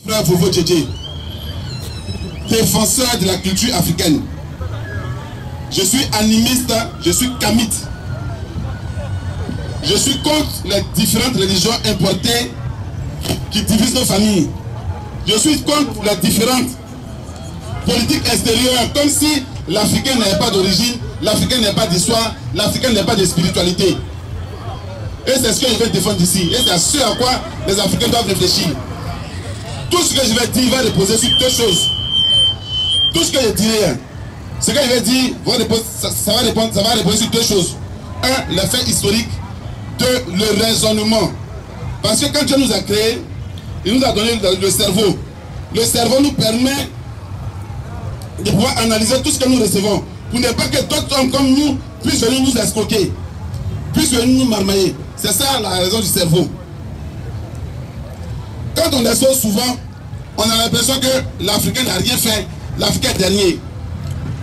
Frère Vovo Djedje, défenseur de la culture africaine. Je suis animiste, je suis kamite. Je suis contre les différentes religions importées qui divisent nos familles. Je suis contre les différentes politiques extérieures, comme si l'Africain n'avait pas d'origine, l'Africain n'a pas d'histoire, l'Africain n'a pas de spiritualité. Et c'est ce que je vais défendre ici. Et c'est à ce à quoi les Africains doivent réfléchir. Tout ce que je vais dire va reposer sur deux choses. Tout ce que je dirai, ce que je vais dire, ça va reposer sur deux choses. Un, les faits historiques. Deux, le raisonnement. Parce que quand Dieu nous a créés, il nous a donné le cerveau. Le cerveau nous permet de pouvoir analyser tout ce que nous recevons. Pour ne pas que d'autres hommes comme nous puissent venir nous escroquer, puissent venir nous marmailler. C'est ça la raison du cerveau. Quand on expose souvent, on a l'impression que l'Africain n'a rien fait, l'Africain est dernier.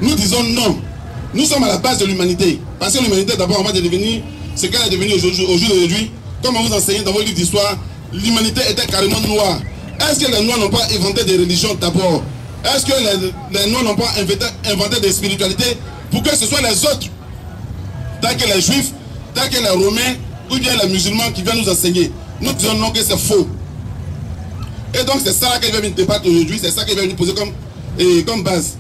Nous disons non. Nous sommes à la base de l'humanité. Parce que l'humanité, d'abord, on va devenir ce qu'elle est devenue au jour d'aujourd'hui. Comme on vous enseigne dans vos livres d'histoire, l'humanité était carrément noire. Est-ce que les Noirs n'ont pas inventé des religions d'abord? Est-ce que les Noirs n'ont pas inventé des spiritualités pour que ce soit les autres, tels que les Juifs, tels que les Romains ou bien les musulmans qui viennent nous enseigner? Nous disons non, que c'est faux. Et donc c'est ça qu'elle va venir débattre aujourd'hui, c'est ça qu'elle va venir poser comme base.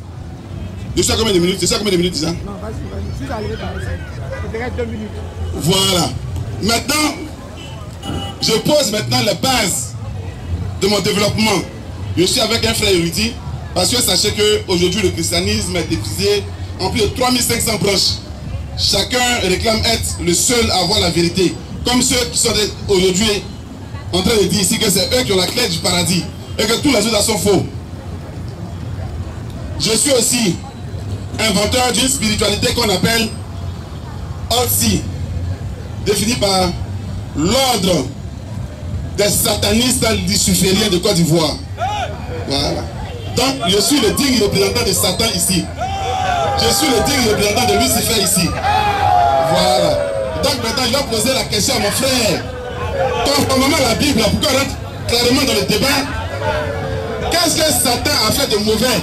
Je suis à combien de minutes? Je suis à combien de minutes déjà? Non, vas-y, je suis arrivé par ici. Il te reste 2 minutes. Voilà. Maintenant, je pose maintenant les bases de mon développement. Je suis avec un frère érudit, parce que sachez qu'aujourd'hui le christianisme est divisé en plus de 3500 branches. Chacun réclame être le seul à avoir la vérité. Comme ceux qui sont aujourd'hui en train de dire ici que c'est eux qui ont la clé du paradis et que tous les autres sont faux. Je suis aussi inventeur d'une spiritualité qu'on appelle Otsi, définie par l'ordre des satanistes lucifériens de Côte d'Ivoire. Voilà. Donc je suis le digne représentant de Satan ici. Je suis le digne représentant de Lucifer ici. Voilà. Donc maintenant je vais poser la question à mon frère. Conformément à la Bible, pourquoi on rentre clairement dans le débat? Qu'est-ce que Satan a fait de mauvais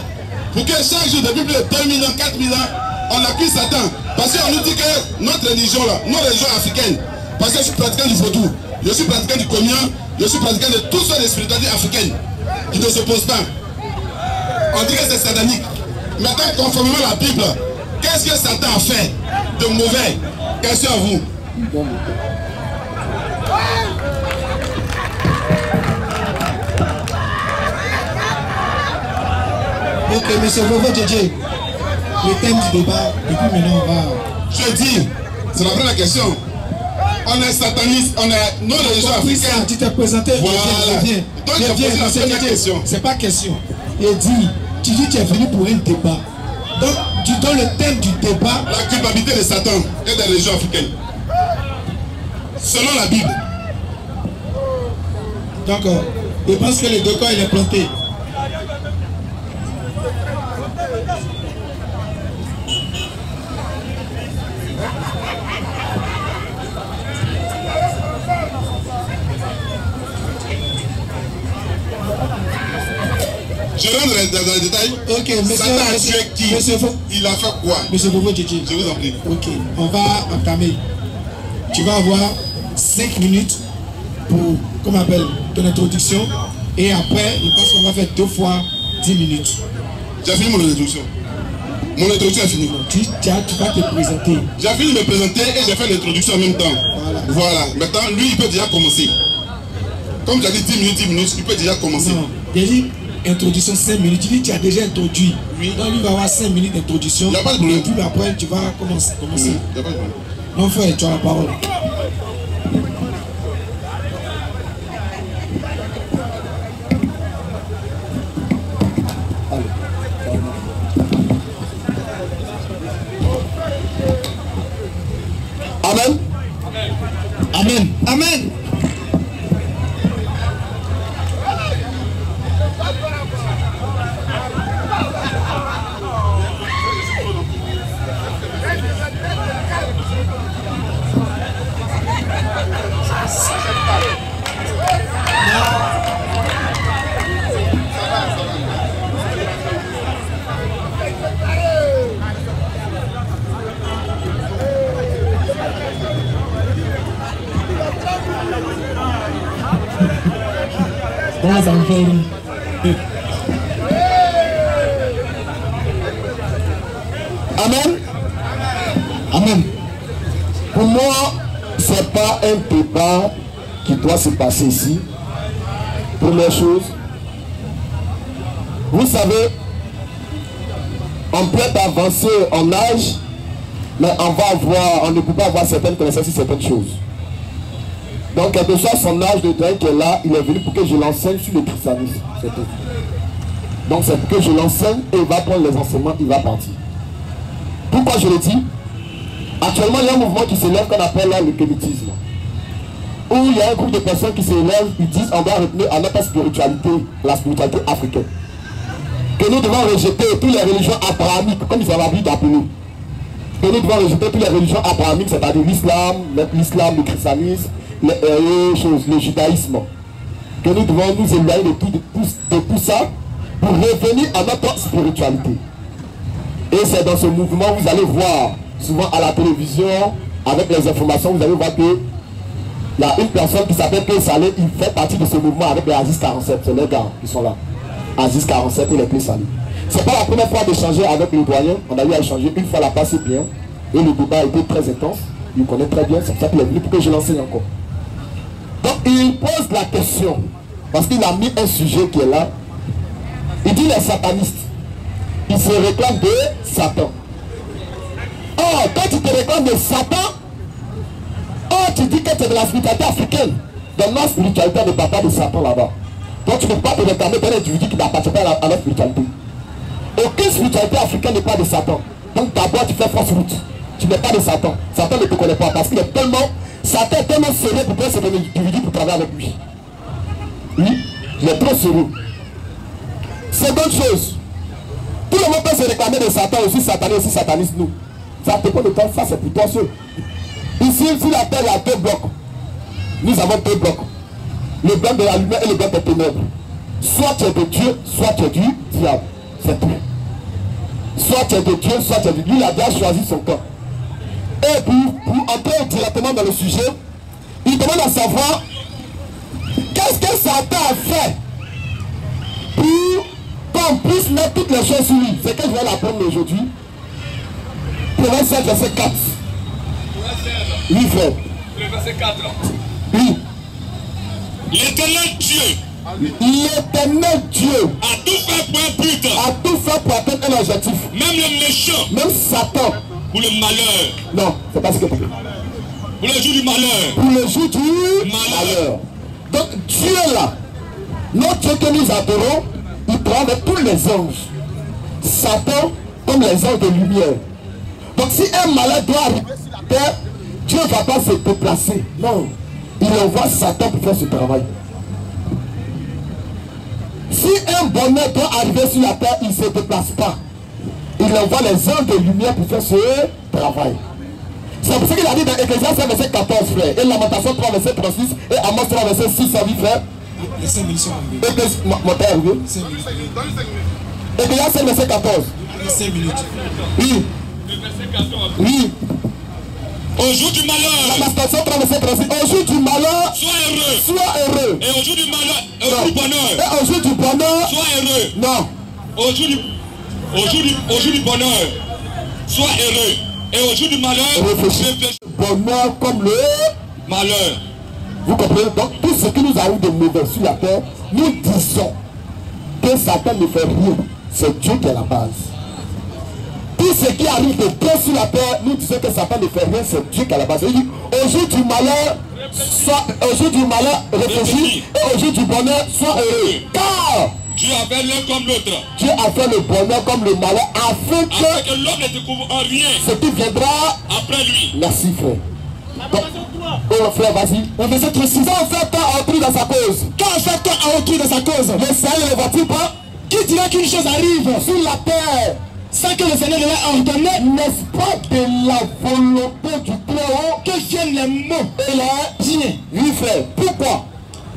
pour que chaque jour, depuis plus de 2000 ans, 4000 ans, on accuse Satan? Parce qu'on nous dit que notre religion là, nos religions africaines, parce que je suis pratiquant du vaudou, je suis pratiquant du communion, je suis pratiquant de toutes sortes de spiritualités africaines qui ne s'opposent pas. On dit que c'est satanique. Maintenant, conformément à la Bible, qu'est-ce que Satan a fait de mauvais? Question à vous. Ok, monsieur Vovo Djedje, le thème du débat, depuis maintenant on va... Je dis, c'est la première question. On est sataniste, on est nos religions africaines. Tu t'es présenté, voilà. Je viens, c'est pas question. Et dis, tu dis que tu es venu pour un débat. Donc tu donnes le thème du débat. La culpabilité de Satan et des religions africaines. Selon la Bible. D'accord. Je pense que le décor il est planté. Je rentre dans les détails. Ok, monsieur. Satan a tué qui? Il a fait quoi? Monsieur Vovo Djedje. Je vous en prie. Ok, on va entamer. Tu vas avoir 5 minutes pour, comment on appelle, ton introduction. Et après, je pense qu'on va faire 2 fois 10 minutes. J'ai fini mon introduction. Mon introduction est finie. Tu vas te présenter. J'ai fini de me présenter et j'ai fait l'introduction en même temps. Voilà. Maintenant, lui, il peut déjà commencer. Comme tu as dit 10 minutes, il peut déjà commencer. Non, j'ai dit introduction 5 minutes. Tu dis que tu as déjà introduit. Oui. Donc, lui va avoir 5 minutes d'introduction. Il n'y a pas de problème. Et puis après, tu vas commencer. Il n'y a pas de problème. Non, frère, tu as la parole. Amen. Amen. Amen. Comment ça me fait rire? Amen. Amen. Pour moi, ce n'est pas un débat qui doit se passer ici. Première chose, vous savez, on peut être avancé en âge, mais on ne peut pas avoir certaines connaissances sur certaines choses. Donc, quel que soit son âge de droit qui est là, il est venu pour que je l'enseigne sur le christianisme. Donc, c'est pour que je l'enseigne et il va prendre les enseignements, il va partir. Pourquoi je le dis? Actuellement, il y a un mouvement qui s'élève qu'on appelle le kémitisme. Où il y a un groupe de personnes qui s'élèvent, ils disent on doit retenir à notre spiritualité, la spiritualité africaine. Que nous devons rejeter toutes les religions abrahamiques, comme ils avaient l'habitude d'appeler. Que nous devons rejeter toutes les religions abrahamiques, c'est-à-dire l'islam, le christianisme, le judaïsme. Que nous devons nous éloigner de tout ça pour revenir à notre spiritualité. Et c'est dans ce mouvement, vous allez voir, souvent à la télévision, avec les informations, vous allez voir que il y a une personne qui s'appelle Clé Salé, il fait partie de ce mouvement avec les Aziz 47, c'est les gars qui sont là. Aziz 47 et les Clé Salé. C'est pas la première fois d'échanger avec le doyen, on a eu à échanger une fois la passée bien, et le débat a été très intense, il connaît très bien, c'est pour ça qu'il est venu pour que je l'enseigne encore. Donc il pose la question, parce qu'il a mis un sujet qui est là, il dit les satanistes, ils se réclament de Satan. Oh, quand tu te réclames de Satan, oh, tu dis que tu es de la spiritualité africaine. Dans notre spiritualité, ne parle pas de Satan là-bas. Donc tu ne peux pas te réclamer d'un individu qui n'appartient pas à notre spiritualité. Aucune spiritualité africaine n'est pas de Satan. Donc d'abord tu fais fausse route. Tu n'es pas de Satan. Satan ne te connaît pas parce qu'il est tellement... Satan est tellement sérieux pour prendre cet individu pour travailler avec lui. Oui, il est trop sérieux. Seconde chose. Tout le monde peut se réclamer de Satan, aussi sataniste, aussi sataniste, nous. Ça te prend le temps, ça c'est pour toi seul. Ici, sur la terre, il y a deux blocs. Nous avons deux blocs. Le bloc de la lumière et le bloc des ténèbres. Soit tu es de Dieu, soit tu es du diable. C'est tout. Soit tu es de Dieu, soit tu es de Dieu. Lui, il a déjà choisi son camp. Et pour entrer directement dans le sujet, il demande à savoir qu'est-ce que Satan a fait pour qu'on puisse mettre toutes les choses sur lui. C'est que je vais l'apprendre aujourd'hui. Proverbe 7, verset 4. Oui, frère. Le verset 4. Oui. L'éternel Dieu L'éternel Dieu a tout fait pour un but. A tout fait pour atteindre un objectif. Même le méchant. Même Satan. Pour le malheur. Non, c'est pas ce que tu dis. Pour le jour du malheur. Pour le jour du malheur. Donc Dieu là, notre Dieu que nous adorons, il prend avec tous les anges. Satan comme les anges de lumière. Donc si un malheur doit arriver sur la terre, Dieu ne va pas se déplacer. Non. Il envoie Satan pour faire ce travail. Si un bonheur doit arriver sur la terre, il ne se déplace pas. Il envoie les anges de lumière pour faire ce travail. C'est pour ça qu'il a dit dans Ecclésiaste verset 14, frère. Et Lamentation 3, verset 36. Et Amos 3, verset 6, ça dit, frère. Les 5 minutes sont arrivées. Mon père est arrivé. Ecclésiaste verset 14. Les 5 minutes. Oui. Oui. Au jour du malheur. Lamentation 3, verset 36. Au jour du malheur. Sois heureux. Sois heureux. Et au jour du malheur. Au jour du bonheur. Et au jour du bonheur. Sois heureux. Non. Au jour du bonheur. Sois heureux. Et au jour du malheur. Réfléchis. Bonheur comme le malheur. Vous comprenez? Donc tout ce qui nous arrive de mauvais sur la terre, nous disons que Satan ne fait rien. C'est Dieu qui est la base. Tout ce qui arrive de bien sur la terre, nous disons que Satan ne fait rien, c'est Dieu qui est à la base. Il dit, au jour du malheur, réfléchis, et au jour du bonheur, sois heureux. Car Dieu a fait l'un comme l'autre. Dieu a fait le bonheur comme le malheur, afin que l'homme ne découvre en rien ce qui viendra après lui. Merci, frère. Oh frère, vas-y. On fait 36 ans, on fait tant à autrui dans sa cause. Quand on fait tant à autrui dans sa cause, le Seigneur ne va-t-il pas? Qui dira qu'une chose arrive sur la terre sans que le Seigneur l'ait ordonné? N'est-ce pas de la volonté du Très-Haut que viennent les mots et les biens? Oui, frère. Pourquoi?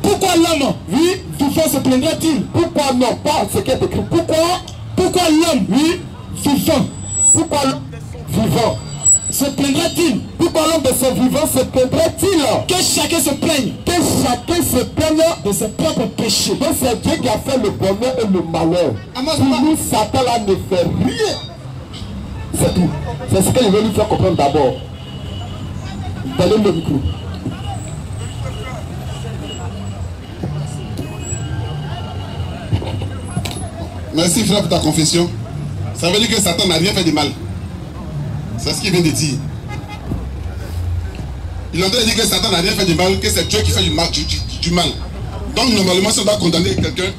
Pourquoi l'homme, oui, vivant se plaindrait-il? Pourquoi non? Pas ce qui est écrit. Pourquoi l'homme, oui, vivant? Pourquoi l'homme vivant se plaindrait-il? Pourquoi ballon de son vivant se plaindrait-il? Que chacun se plaigne Que chacun se plaigne de ses propres péchés. Donc c'est Dieu qui a fait le bonheur et le malheur. Pour nous, Satan là ne fait rien. C'est tout. C'est ce que je veux lui faire comprendre d'abord. Donnez le micro. Merci frère pour ta confession. Ça veut dire que Satan n'a rien fait de mal. C'est ce qu'il vient de dire. Il est en train de dire que Satan n'a rien fait de mal, que c'est Dieu qui fait du mal. Donc normalement, si on doit condamner quelqu'un...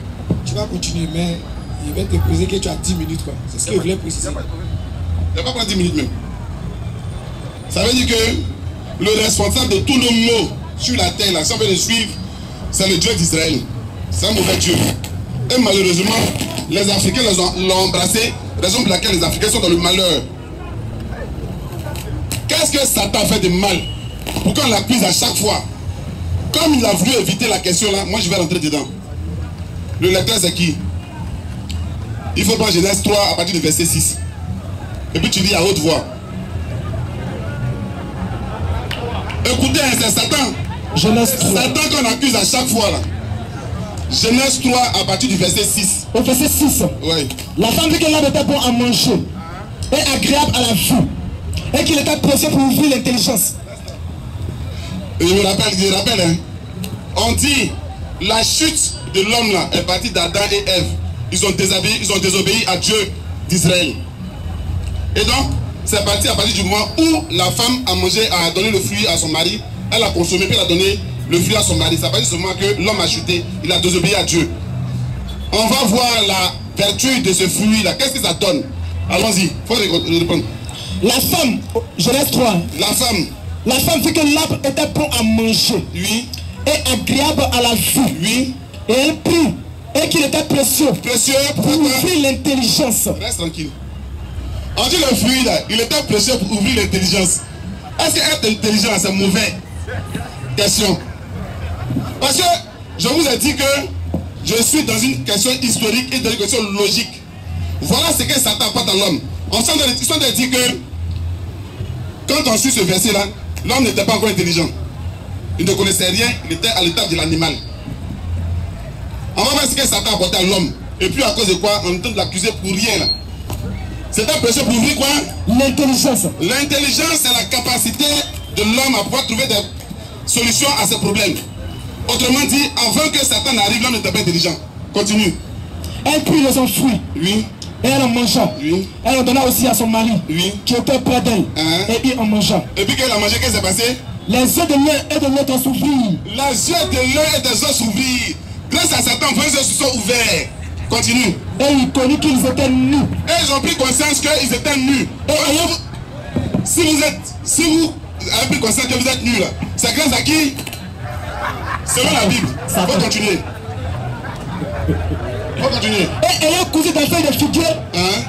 Tu vas continuer, mais il va te poser que tu as 10 minutes. C'est ce qu'il voulait préciser. Il ne va pas prendre 10 minutes même. Ça veut dire que le responsable de tous nos maux sur la terre, là, si on veut le suivre, c'est le Dieu d'Israël. C'est un mauvais Dieu. Et malheureusement, les Africains l'ont embrassé, raison pour laquelle les Africains sont dans le malheur. Qu'est-ce que Satan fait de mal? Pourquoi on l'accuse à chaque fois? Comme il a voulu éviter la question là, moi je vais rentrer dedans. Le lecteur c'est qui? Il faut prendre Genèse 3 à partir du verset 6. Et puis tu dis à haute voix. Écoutez, c'est Satan. Genèse 3. Satan qu'on accuse à chaque fois là. Genèse 3 à partir du verset 6. Au verset 6. Oui. La femme vit que l'homme était bon à manger et agréable à la vue, et qu'il était précieux pour ouvrir l'intelligence. Et je me rappelle, hein. On dit la chute de l'homme là est partie d'Adam et Ève. Ils ont désobéi à Dieu d'Israël. Et donc, c'est parti à partir du moment où la femme a mangé, a donné le fruit à son mari, elle a consommé, puis elle a donné le fruit à son mari. Ça veut dire seulement que l'homme a chuté, il a désobéi à Dieu. On va voir la vertu de ce fruit là. Qu'est-ce que ça donne? Allons-y, il faut répondre. La femme, Genèse 3. La femme vit que l'arbre était bon à manger, oui, et agréable à la vue, oui, et elle prit, et qu'il était précieux pour pourquoi? ouvrir l'intelligence. Reste tranquille. On dit le fruit là, il était précieux pour ouvrir l'intelligence. Est-ce que être intelligent c'est mauvais? Question. Parce que je vous ai dit que je suis dans une question historique et dans une question logique. Voilà ce que Satan apporte à l'homme. On s'en a dit que quand on suit ce verset là, l'homme n'était pas encore intelligent. Il ne connaissait rien, il était à l'état de l'animal. On va voir ce que Satan a apporté à l'homme. Et puis à cause de quoi on est en train de l'accuser pour rien là. C'est un péché pour ouvrir quoi? L'intelligence. L'intelligence, c'est la capacité de l'homme à pouvoir trouver des solutions à ses problèmes. Autrement dit, avant que Satan n'arrive, l'homme n'était pas intelligent. Continue. Elle prit de son fruit. Oui. Et elle en mangea. Oui. Elle en donna aussi à son mari, Oui. qui était près d'elle. Et il en mangea. Et puis qu'elle a mangé, qu'est-ce qui s'est passé? Les yeux de l'un et de l'autre s'ouvrirent. Les yeux de l'un et des autres s'ouvrirent. Grâce à Satan, vos yeux se sont ouverts. Continue. Et il connut qu'ils étaient nus. Et ils ont pris conscience qu'ils étaient nus. Si vous avez pris conscience que vous êtes nus là, c'est grâce à qui? Selon la Bible. Faut continuer. Faut continuer. Et ayant cousu des feuilles de figuier,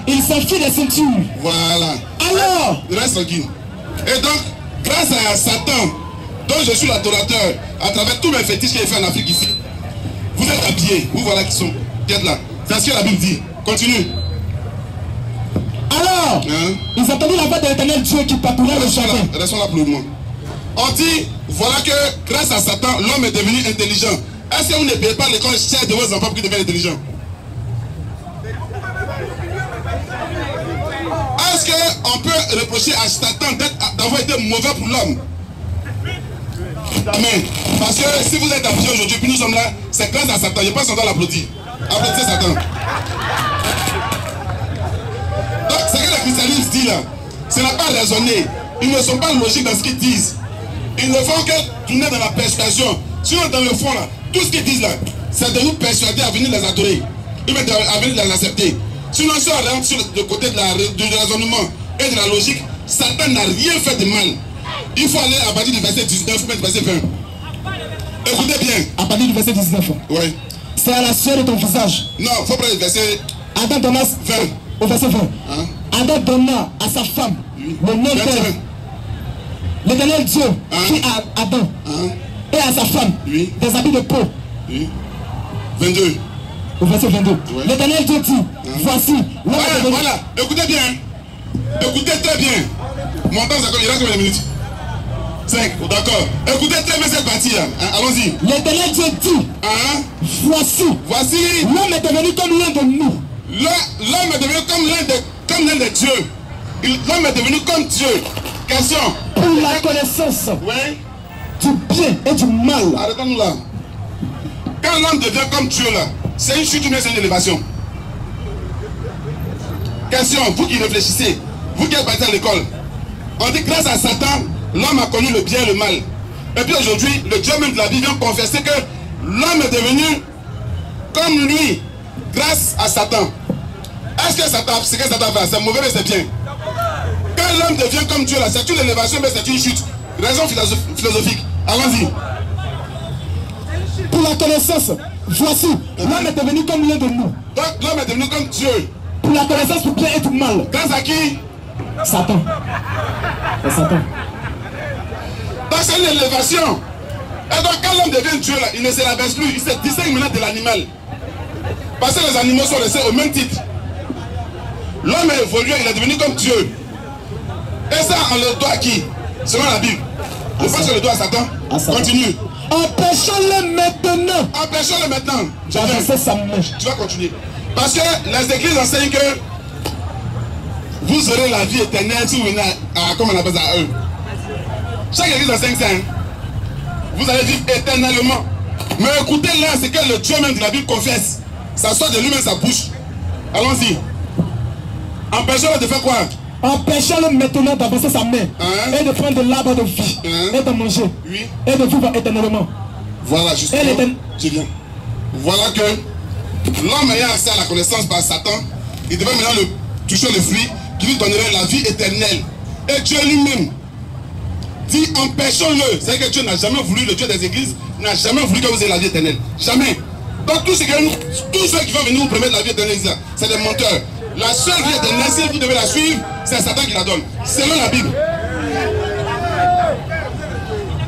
il s'enfuit des ceintures. Voilà. Alors, reste tranquille. Et donc, grâce à Satan, dont je suis l'adorateur, à travers tous mes fétiches qu'il a fait en Afrique ici, vous êtes habillés. Vous voilà qui sont. Qui êtes là. C'est ce que la Bible dit. Continue. Alors, ils entendirent la voix de l'Éternel Dieu qui patrouillait le jardin. Restons là pour le moment. On dit, voilà que grâce à Satan, l'homme est devenu intelligent. Est-ce que vous ne payez pas l'école chère de vos enfants pour qu'ils deviennent intelligents? Est-ce qu'on peut reprocher à Satan d'avoir été mauvais pour l'homme? Amen. Parce que si vous êtes affligés aujourd'hui, puis nous sommes là, c'est grâce à Satan. Je pense qu'on doit l'applaudir. Applaudissez Satan. Donc, ce que les christianistes disent là, ce n'est pas raisonné. Ils ne sont pas logiques dans ce qu'ils disent. Ils ne font que tourner dans la persuasion. Sinon, dans le fond là, tout ce qu'ils disent là, c'est de nous persuader à venir les adorer. À venir les accepter. Sinon, si on rentre sur le côté du raisonnement et de la logique, Satan n'a rien fait de mal. Il faut aller à partir du verset 19, verset 20. Écoutez bien. À partir du verset 19. Oui. C'est à la sueur de ton visage. Non, il faut prendre le verset Adam donna 20. Au verset 20. Adam donna à sa femme le nom de l'Éternel Dieu qui a Adam et à sa femme des habits de peau. 22. Au verset 22. Ouais. L'Éternel Dieu dit, voici. Voilà. Écoutez bien. Écoutez très bien. Mon temps, il reste combien de minutes? 5, d'accord. Écoutez très bien cette partie là. Hein, allons-y. L'Éternel Dieu dit, voici, l'homme est devenu comme l'un de nous. L'homme est devenu comme l'un des dieux. L'homme est devenu comme Dieu. Question. Pour la connaissance du bien et du mal. Arrêtons-nous là. Quand l'homme devient comme Dieu là, c'est une chute ou bien c'est une élévation? Question, vous qui réfléchissez, vous qui êtes partis à l'école, on dit grâce à Satan, l'homme a connu le bien et le mal. Et puis aujourd'hui, le Dieu même de la Bible vient confesser que l'homme est devenu comme lui, grâce à Satan. Est-ce que Satan, c'est que Satan fait? C'est mauvais mais c'est bien. Quand l'homme devient comme Dieu là, c'est une élévation mais c'est une chute. Raison philosophique. Allons-y. Pour la connaissance, voici, l'homme est devenu comme l'un de nous. Donc l'homme est devenu comme Dieu. Pour la connaissance du bien et du mal. Grâce à qui? Satan. C'est Satan. Donc c'est une élévation. Et donc quand l'homme devient Dieu là, il ne se rabaisse plus, il se distingue maintenant de l'animal. Parce que les animaux sont laissés au même titre. L'homme est évolué, il est devenu comme Dieu. Et ça on le doit à qui? Selon la Bible. Je pense que le doigt à Satan. Continue. Empêchons-le maintenant. Empêchons-le maintenant. Tu vas continuer. Parce que les églises enseignent que vous aurez la vie éternelle si vous venez à comment on appelle ça, à eux. Chaque église enseigne ça. Hein? Vous allez vivre éternellement. Mais écoutez là, c'est que le Dieu même de la Bible confesse. Ça sort de lui-même sa bouche. Allons-y. Empêchons-le de faire quoi? Empêchons-le maintenant d'avancer sa main et de prendre de l'arbre de vie et de manger et de vivre éternellement. Voilà, justement, je viens. Voilà que l'homme ayant accès à la connaissance par Satan, il devait maintenant toucher le fruit qui lui donnerait la vie éternelle. Et Dieu lui-même dit empêchons-le. C'est que Dieu n'a jamais voulu, le Dieu des églises n'a jamais voulu que vous ayez la vie éternelle. Jamais. Donc tous ceux qui vont venir vous promettre la vie éternelle, c'est des menteurs. La seule vie éternelle, si vous devez la suivre, c'est Satan qui la donne. Selon la Bible.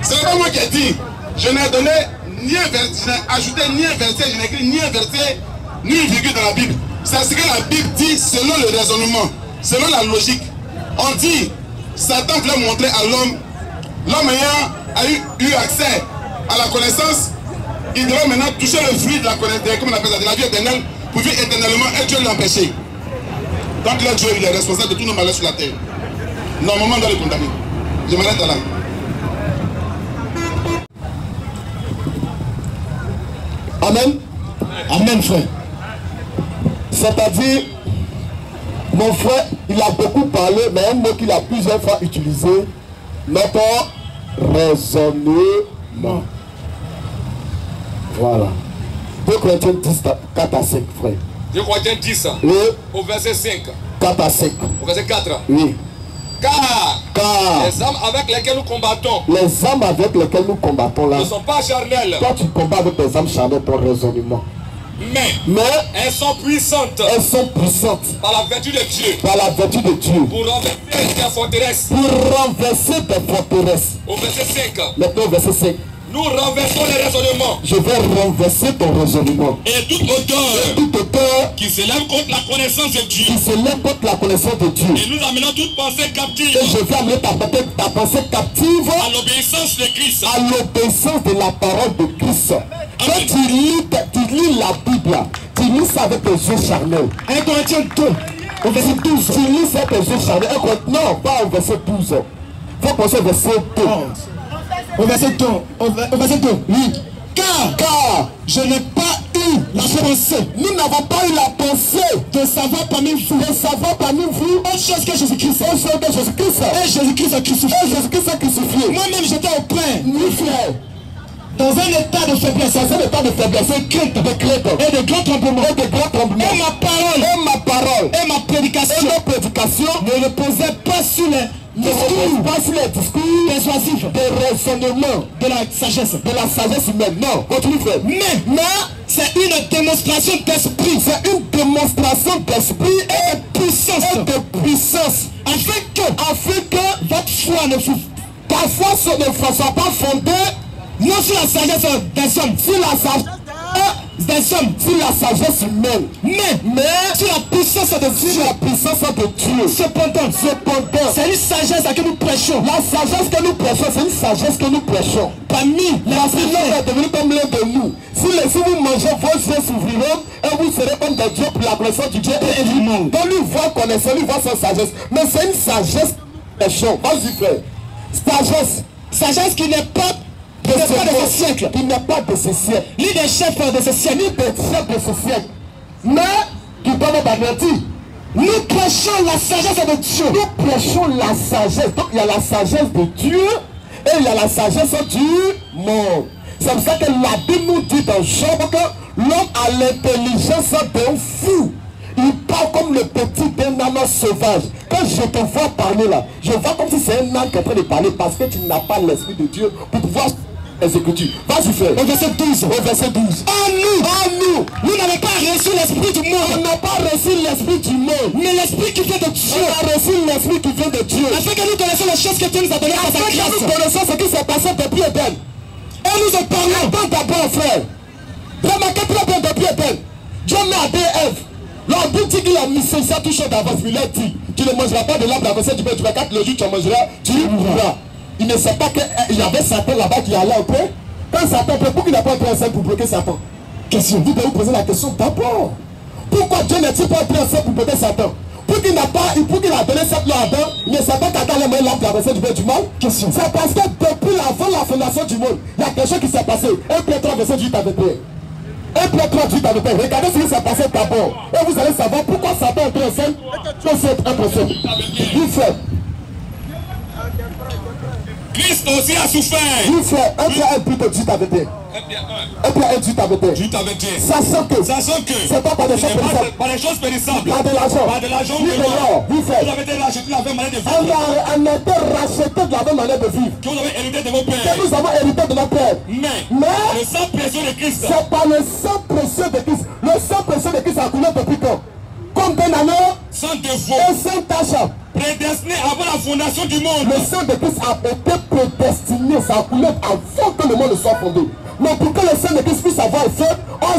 Ce n'est pas moi qui ai dit. Je n'ai donné ni un verset, je n'ai ajouté ni un verset, je n'ai écrit ni un verset, ni une virgule dans la Bible. C'est ce que la Bible dit selon le raisonnement, selon la logique. On dit, Satan voulait montrer à l'homme, l'homme ayant eu accès à la connaissance, il devait maintenant toucher le fruit de la connaissance, comment on appelle ça, de la vie éternelle, pour vivre éternellement, et Dieu l'a empêché. Donc là, Dieu il est responsable de tous nos malheurs sur la terre. Normalement, on doit le condamner. Je m'arrête là. Amen. Amen, frère. C'est-à-dire, mon frère, il a beaucoup parlé, mais un mot qu'il a plusieurs fois utilisé, notre raisonnement. Voilà. 2 Corinthiens 10, 4 à 5, frère. 2 Corinthiens 10, oui. Au verset 5. 4 à 5. Au verset 4. Oui. Car les armes avec lesquelles nous combattons, les armes avec lesquelles nous combattons là, ne sont pas charnelles. Toi tu combats avec des armes charnelles, ton raisonnement. Mais elles sont puissantes. Elles sont puissantes. Par la vertu de Dieu. Par la vertu de Dieu. Pour renverser des forteresses. Pour renverser des forteresses. Au verset 5. Maintenant au verset 5. Nous renversons les raisonnements. Je vais renverser ton raisonnement. Et toute hauteur qui s'élève contre la connaissance de Dieu. Qui s'élève contre la connaissance de Dieu. Et nous amenons toute pensée captive. Et je vais amener ta pensée captive à l'obéissance de Christ. À l'obéissance de la parole de Christ. Quand tu lis la Bible, tu lis ça avec tes yeux charnels. 1 Corinthiens 2, au verset 12. Tu lis ça avec tes yeux charnels. Non, pas au verset 12. Il faut penser au verset 2. Au verset 2, oui. Car je n'ai pas eu la pensée. Nous n'avons pas eu la pensée de savoir parmi vous. Autre chose que Jésus-Christ. Et Jésus-Christ a crucifié. Moi-même j'étais au pain. Oui, frère. Dans un état de faiblesse. De crainte. Et de grands tremblements. Et ma parole. Et ma prédication. Ne reposait pas sur les discours persuasifs, des raisonnements, de la sagesse humaine. Non, continue frère. Mais c'est une démonstration d'esprit. C'est une démonstration d'esprit et de puissance. Afin que votre foi ne fût parfois ne soit pas fondée non sur la sagesse des hommes, sur la sagesse des des hommes, sur la sagesse humaine, mais sur la puissance de Dieu. sur la puissance de Dieu. Cependant, c'est une sagesse à que nous prêchons. La sagesse que nous prêchons, c'est une sagesse que nous prêchons. Parmi La sagesse est devenue comme l'un de nous. Si vous mangez, vos yeux s'ouvriront et vous serez comme des dieux pour la connaissance du Dieu et du monde. Donc lui voit connaissance, lui voit sa sagesse. Mais c'est une sagesse prêchons. Vas-y frère. Sagesse qui n'est pas de ce siècle. Qui n'est pas de ce siècle. Ni des chefs de ce siècle. Ni des chefs de ce siècle. Mais qui doivent être avertis. Nous prêchons la sagesse de Dieu. Nous prêchons la sagesse. Donc il y a la sagesse de Dieu et il y a la sagesse du monde. C'est pour ça que la Bible nous dit dans Job que l'homme a l'intelligence d'un fou. Il parle comme le petit d'un âne sauvage. Quand je te vois parler là, je vois comme si c'est un âne qui est en train de parler parce que tu n'as pas l'esprit de Dieu pour pouvoir exécuter. Vas-y frère. Au verset 12. Au verset 12. Nous n'avons pas reçu l'esprit du monde. On n'a pas reçu l'esprit du monde. Mais l'esprit qui vient de Dieu. On a reçu l'esprit qui vient de Dieu. Afin que nous connaissions les choses que Dieu nous a données par sa grâce. Nous connaissons ce qui s'est passé depuis Éden. Et nous en parlons. Attends d'abord frère. Remarquez très bien depuis Éden. Dieu met à des Ève. La Bible dit qu'il a mis ça tout chaud d'avance. Il a dit, tu ne mangeras pas de l'arbre d'avancée du pain, tu vas quand le jour tu en mangeras, tu mourras. Il ne sait pas qu'il y avait Satan là-bas qui allait entrer. Quand Satan peut, pourquoi il n'a pas entré ensemble pour bloquer Satan? Question. Vous devez vous poser la question d'abord. Pourquoi Dieu n'est-il pas entré ensemble pour bloquer Satan? Pour qu'il a donné cette loi à Adam, il ne sait pas qu'Adam a mis l'arbre d'avancée du pain du mal. Question. C'est parce que depuis avant la fondation du monde, il y a quelque chose qui s'est passé. Un Pierre verset 8 avec Pierre. Un Pierre 38 avec Pierre. Regardez ce qui s'est passé d'abord. Et vous allez savoir pourquoi Satan est entré ensemble. C'est impossible. Il fait. Christ aussi a souffert. Il fait un Pierre plutôt 18 avec Pierre. Un Pierre 18 avec Pierre. Sachant que c'est pas par des choses périssables. Par des choses périssables. Par de l'argent. Par de l'argent. Il fait. Vous avez été racheté de la même manière de vivre. On a été racheté de la même manière de vivre. Que vous avez hérité de vos pères. Que nous avons hérité de nos pères. Mais le sang précieux de Christ. C'est par le sang précieux de Christ. Le sang précieux de Christ a coulé depuis quand? Combien d'années? Sans défaut. Et sans tâche. Prédestiné avant la fondation du monde. Le sang de Christ a été prédestiné. Ça a coulé avant que le monde soit fondé. Mais pour que le sang de Christ puisse avoir effet,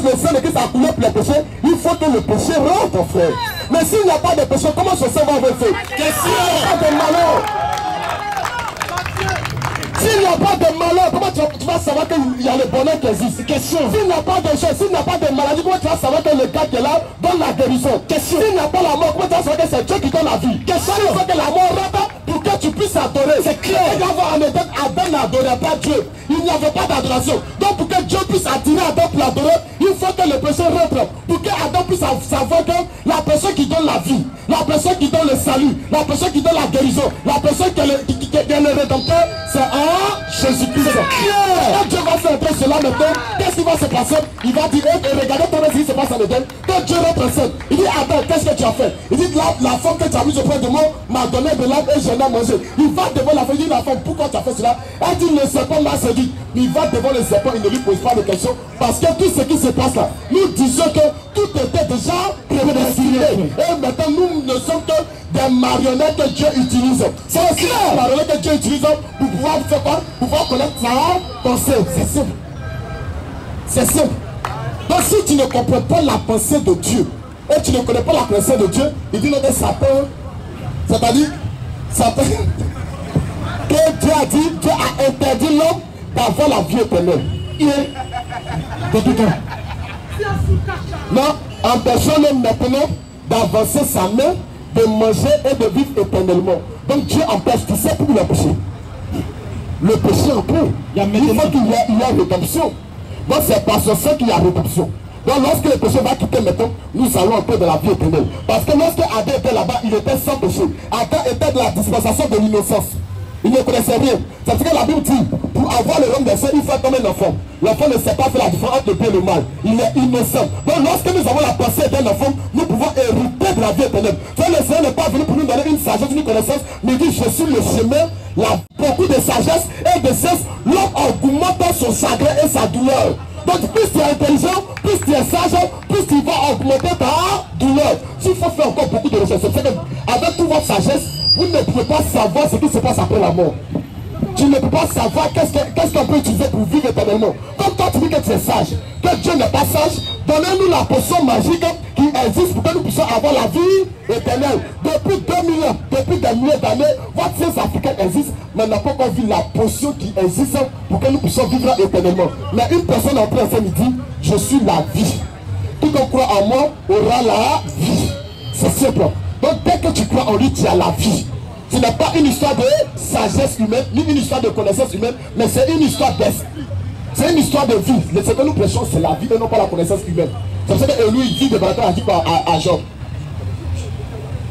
le sang de Christ a coulé pour les péchés, il faut que le péché rentre, frère. Mais s'il n'y a pas de péché, comment ce sang va avoir effet? Question. S'il n'y a pas de malheur. S'il n'y a pas de malheur, comment tu vas savoir qu'il y a le bonheur qui existe? Question. S'il n'y a pas de choses, s'il n'y a pas de maladie, comment tu vas savoir que le gars qui est là donne la guérison? Question. S'il n'y a pas la mort, comment tu vas savoir que c'est Dieu qui donne la vie? Question. Il faut que la mort rentre pour que tu puisses adorer. C'est clair. Il y avait en Éden, Adam n'adorait pas Dieu. Il n'y avait pas d'adoration. Donc pour que Dieu puisse attirer Adam pour l'adorer, il faut que le péché rentre. Pour que Adam puisse savoir que la personne qui donne la vie, la personne qui donne le salut, la personne qui donne la guérison, la personne qui est le rédempteur, c'est Jésus-Christ. Quand Dieu va faire entrer cela maintenant, qu'est-ce qui va se passer? Il va dire, regardez ton ce qui se passe en Éden. Quand Dieu rentre en scène, il dit, Adam, qu'est-ce que tu as fait? Il dit, la femme que tu as mise auprès de moi m'a donné de l'âme et j'en ai mangé. Il va devant la femme, il dit, la femme, pourquoi tu as fait cela? Elle dit, le serpent m'a séduit. Il va devant le serpent, il ne lui pose pas de questions parce que tout ce qui se passe là, nous disons que tout était déjà prédestiné. Et maintenant, nous ne sommes que des marionnettes que Dieu utilise. C'est aussi des marionnettes que Dieu utilise pour pouvoir faire quoi? Pour pouvoir connaître sa pensée. C'est simple. C'est simple. Donc si tu ne comprends pas la pensée de Dieu et tu ne connais pas la pensée de Dieu, il dit non, mais Satan, c'est-à-dire Satan, que Dieu a dit, Dieu a interdit l'homme d'avoir la vie éternelle. De tout temps. Non, empêchons l'homme maintenant d'avancer sa main, de manger et de vivre éternellement. Donc Dieu empêche, tu sais, pour le péché. Le péché en peut. Il faut qu'il y ait rédemption. Donc c'est par ce sang qu'il y a rédemption. Donc lorsque le péché va quitter maintenant, nous allons entrer dans la vie éternelle. Parce que lorsque Adam était là-bas, il était sans péché. Adam était de la dispensation de l'innocence. Il ne connaissait rien. C'est ce que la Bible dit. Pour avoir le rôle des saints, il faut comme un enfant. L'enfant ne sait pas faire la différence entre le bien et le mal. Il est innocent. Donc lorsque nous avons la pensée d'un enfant, nous pouvons hériter de la vie éternelle. Donc le Seigneur n'est pas venu pour nous donner une sagesse, une connaissance, mais il dit, je suis le chemin, beaucoup de sagesse et de cesse. L'homme augmente son chagrin et sa douleur. Donc plus tu es intelligent, plus tu es sage, plus tu vas augmenter ta douleur. S'il faut faire encore beaucoup de recherches, c'est que avec toute votre sagesse, vous ne pouvez pas savoir ce qui se passe après la mort. tu ne peux pas savoir qu'est-ce qu'on peut utiliser pour vivre éternellement. Comme toi tu dis que tu es sage, que Dieu n'est pas sage, donnez-nous la potion magique qui existe pour que nous puissions avoir la vie éternelle. Depuis 2000 ans, depuis des milliers d'années, votre science africaine existe, mais on n'a pas encore vu la potion qui existe pour que nous puissions vivre éternellement. Mais une personne en plein dit, je suis la vie. Quiconque croit en moi aura la vie. C'est simple. Donc dès que tu crois en lui, tu as la vie. Ce n'est pas une histoire de sagesse humaine, ni une histoire de connaissance humaine, mais c'est une histoire d'esprit. C'est une histoire de vie. Ce que nous prêchons, c'est la vie et non pas la connaissance humaine. C'est pour ça que lui, il dit de Balaton a dit quoi à Job.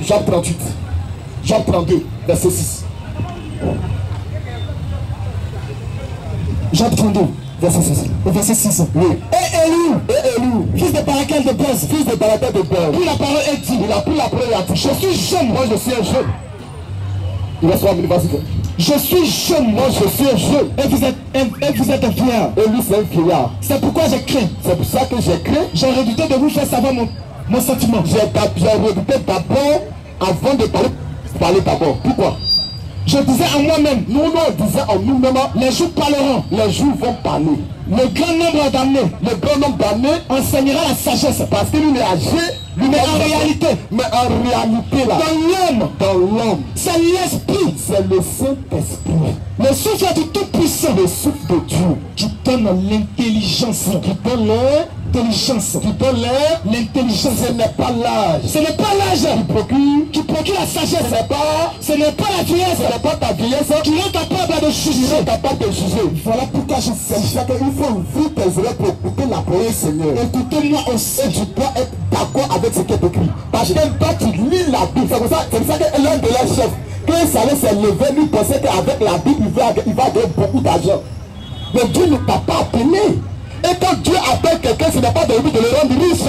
Job 38. Job 32, verset 6. Job 32, verset 6. Verset 6. Oui. Et Élie, fils de Barakel de Boz, fils de Barakel de Boz. Puis la parole est dit. Il a pris la parole et a dit, je suis jeune. Moi, je suis un jeune. Il va à l'université. Je suis jeune, moi je suis jeune. Et vous êtes un vieillard. Et lui c'est un vieillard. C'est pourquoi j'ai craint. C'est pour ça que j'ai craint. J'ai redouté de vous faire savoir mon sentiment. J'ai redouté d'abord, avant de parler d'abord. Pourquoi? Je disais en moi-même. Nous disait en nous-mêmes. Les jours parleront. Les jours vont parler. Le grand nombre d'années enseignera la sagesse. Parce que lui est âgé. Mais en réalité là, dans l'homme, c'est l'esprit, c'est le Saint-Esprit, le souffle du Tout-Puissant, le souffle de Dieu, qui donne l'intelligence, ce n'est pas l'âge, qui procure la sagesse, ce n'est pas la vieillesse, ce n'est pas ta vieillesse, qui est capable de juger, Voilà pourquoi je sais qu'il faut ouvrir tes oreilles pour écouter la parole du Seigneur. Écoutez-moi aussi, tu dois être d'accord avec ce qui est écrit. Parce que toi tu lis la Bible. C'est pour ça que l'un de leurs chefs, quand il s'allait se lever, lui pensait qu'avec la Bible, il va gagner beaucoup d'argent. Mais Dieu ne t'a pas appelé. Et quand Dieu appelle quelqu'un, ce n'est pas de lui de le rendre riche.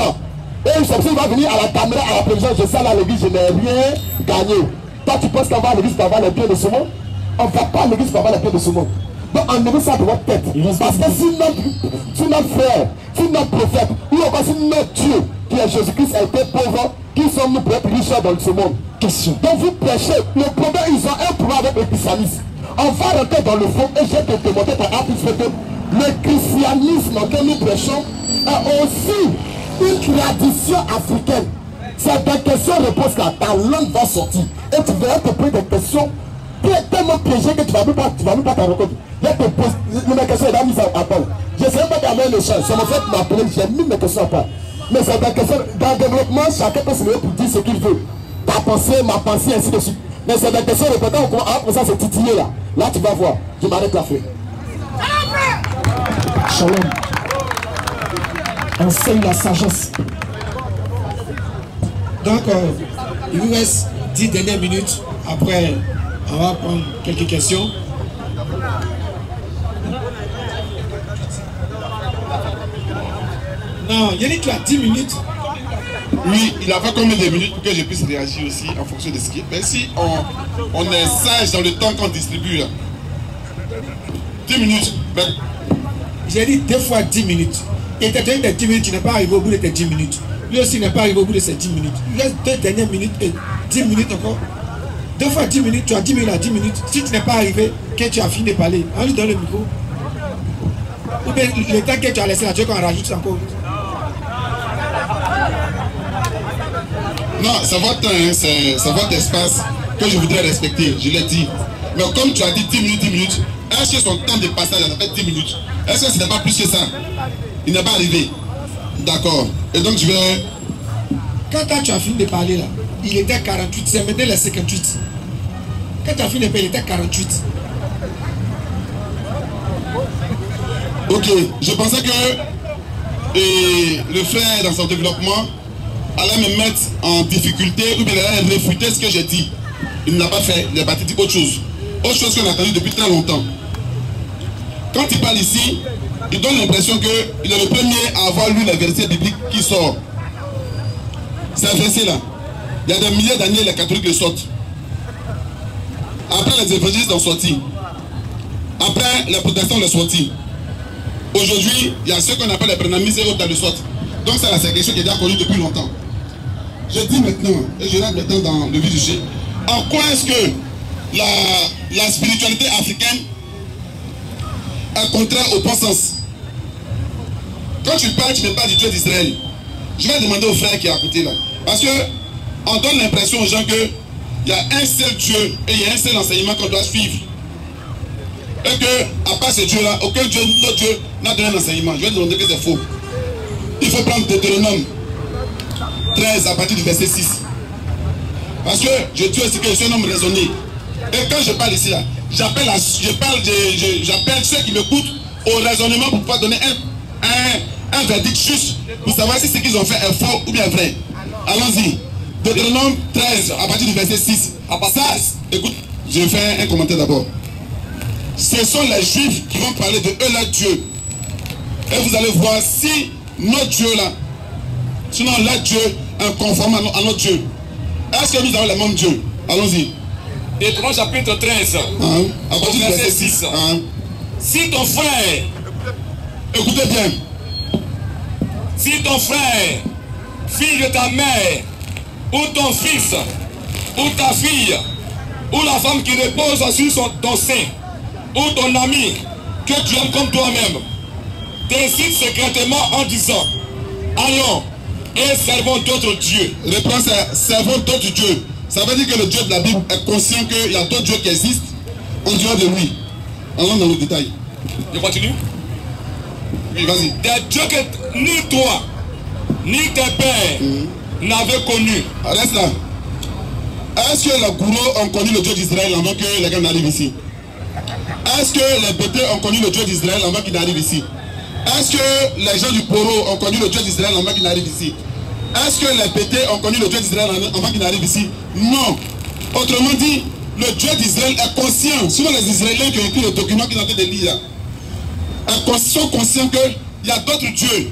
Et il va venir à la caméra, à la prévision, je sais à l'église, je n'ai rien gagné. Toi tu penses qu'on va à l'église pour avoir les pieds de ce monde? On ne va pas à l'église pour avoir les pieds de ce monde. Donc enlevez ça de votre tête. Parce que si notre frère, si notre prophète, ou encore si notre Dieu, qui est Jésus-Christ, a été pauvre, qui sommes-nous pour être riches dans ce monde? Question. Donc vous prêchez, le problème, ils ont un problème avec le christianisme. On va rentrer dans le fond et je vais te montrer par A plus B que le christianisme que nous prêchons est aussi une tradition africaine. C'est des questions-réponses là, ta langue va sortir. Et tu verras te poser des questions tellement piégées que tu ne vas même pas t'en rendre compte. Je te pose, mes questions sont mises à part. Je ne sais pas d'amener le champ. C'est mon frère qui m'a appelé, j'ai mis mes questions à part. Mais c'est des questions, dans le développement, chacun peut se lever pour dire ce qu'il veut. Ta pensée, ma pensée, ainsi de suite. Mais c'est des questions répétées, on commence à se titiller là. Là tu vas voir, je m'arrête la frère. Shalom. Enseigne la sagesse. Donc, il vous reste 10 dernières minutes. Après, on va prendre quelques questions. Non, Yannick, tu as 10 minutes. Oui, il a pas combien de minutes pour que je puisse réagir aussi en fonction de ce qui est. Mais si on est sage dans le temps qu'on distribue là. 10 minutes. Ben. J'ai dit 2 fois 10 minutes. Et tu as donné des 10 minutes, tu n'es pas arrivé au bout de tes 10 minutes. Lui aussi n'est pas arrivé au bout de ces 10 minutes. Il reste 2 dernières minutes et 10 minutes encore. 2 fois 10 minutes, tu as 10 minutes à 10 minutes. Si tu n'es pas arrivé, que tu as fini de parler, on lui donne le micro. Ou bien le temps que tu as laissé là, tu veux qu'on rajoute encore. Non, c'est votre temps, hein, c'est votre espace que je voudrais respecter, je l'ai dit. Mais comme tu as dit 10 minutes, est-ce que son temps de passage a fait 10 minutes? Est-ce que ce n'est pas plus que ça? Il n'est pas arrivé. D'accord. Et donc je vais... Quand tu as fini de parler là, il était 48, c'est maintenant les 58. Quand tu as fini de parler, il était 48. Ok, je pensais que le frère dans son développement allait me mettre en difficulté ou bien il allait réfuter ce que j'ai dit. Il n'a pas fait, il est parti dire autre chose. Autre chose qu'on a entendu depuis très longtemps. Quand il parle ici, il donne l'impression qu'il est le premier à avoir lu les versets bibliques qui sortent. C'est un verset là. Il y a des milliers d'années, les catholiques le sortent. Après, les évangélistes l'ont sorti. Après, les protestants l'ont sorti. Aujourd'hui, il y a ceux qu'on appelle les prénamistes et autres dans le sortent. Donc, c'est quelque chose qui est déjà connu depuis longtemps. Je dis maintenant, et je rentre maintenant dans le vif du sujet, en quoi est-ce que la spiritualité africaine est contraire au bon sens. Quand tu parles, tu ne parles pas du Dieu d'Israël. Je vais demander au frère qui est à côté là. Parce que on donne l'impression aux gens qu'il y a un seul Dieu et il y a un seul enseignement qu'on doit suivre. Et que, à part ce Dieu-là, aucun Dieu, notre Dieu n'a donné un enseignement. Je vais te demander que c'est faux. Il faut prendre Deutéronome 13 à partir du verset 6. Parce que je dis aussi que je suis un homme raisonné. Et quand je parle ici là, j'appelle ceux qui m'écoutent au raisonnement pour pouvoir donner un verdict juste pour savoir si ce qu'ils ont fait est faux ou bien vrai. Allons-y. Deutéronome 13 à partir du verset 6. À part ça, écoute, je vais faire un commentaire d'abord. Ce sont les Juifs qui vont parler de eux là Dieu. Et vous allez voir si notre Dieu là, sinon là Dieu est conforme à notre Dieu. Est-ce que nous avons le même Dieu? Allons-y. Deutéronome chapitre 13. À partir du verset 6. Si ton frère, écoutez bien. Si ton frère, fille de ta mère, ou ton fils, ou ta fille, ou la femme qui repose sur ton sein, ou ton ami que tu aimes comme toi-même, t'incite secrètement en disant, allons et servons d'autres dieux. Réponse est servons d'autres dieux. Ça veut dire que le Dieu de la Bible est conscient qu'il y a d'autres dieux qui existent en dehors de lui. Allons dans le détail. Je continue. Oui, vas-y. Des dieux que ni toi, ni tes pères n'avaient connus. Reste là. Est-ce que les gourous ont connu le Dieu d'Israël avant que les gars n'arrivent ici? Est-ce que les bêtés ont connu le Dieu d'Israël avant qu'ils n'arrivent ici? Est-ce que les gens du Poro ont connu le Dieu d'Israël avant qu'ils n'arrivent ici? Est-ce que les bêtés ont connu le Dieu d'Israël avant qu'ils n'arrivent ici? Non. Autrement dit, le Dieu d'Israël est conscient. Souvent les Israéliens qui ont écrit le document qu'ils ont en train de lire sont conscients qu'il y a d'autres dieux.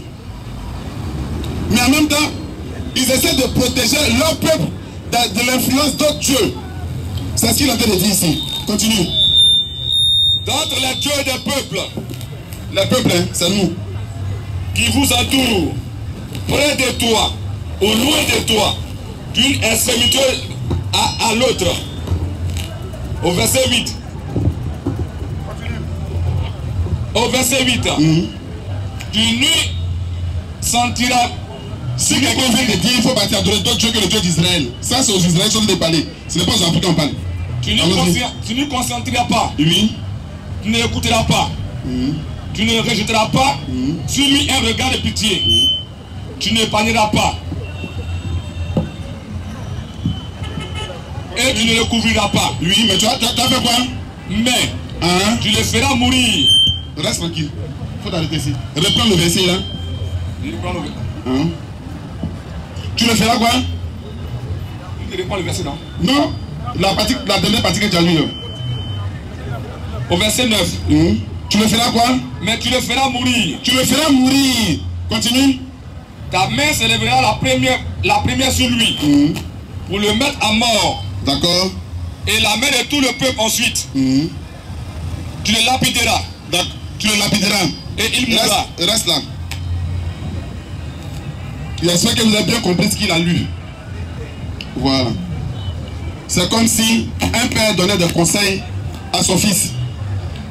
Mais en même temps, ils essaient de protéger leur peuple de l'influence d'autres dieux. C'est ce qu'il est en train de dire ici. Continue. D'entre les dieux des peuples, Les peuples, hein, c'est nous. qui vous entourent, près de toi ou loin de toi, d'une extrémité à l'autre. Au verset 8. Au verset 8. Tu ne sentiras. Si quelqu'un vient de dire qu'il faut partir adorer d'autres dieux que le Dieu d'Israël, ça c'est aux Israéliens qui sont de parler. Ce n'est pas aux Africains qu'on parle. Tu ne consentiras pas. Oui. Tu n'écouteras pas. Tu ne rejetteras pas sur lui un regard de pitié. Tu n'épargneras pas. Et tu ne le couvriras pas. Oui, mais tu as fait quoi? Mais Hein? tu le feras mourir. Reste tranquille. Faut t'arrêter ici. Reprends le verset là. Hein? Tu le feras quoi? Je reprends le verset, non? Non. La dernière partie que tu as lue. Au verset 9. Tu le feras quoi? Mais tu le feras mourir. Tu le feras mourir. Continue. Ta main se lèvera la première sur lui pour le mettre à mort. D'accord. Et la main de tout le peuple ensuite. Tu le lapideras. Tu le lapideras. Et il mourra. Reste là. J'espère que vous avez bien compris ce qu'il a lu. Voilà. C'est comme si un père donnait des conseils à son fils.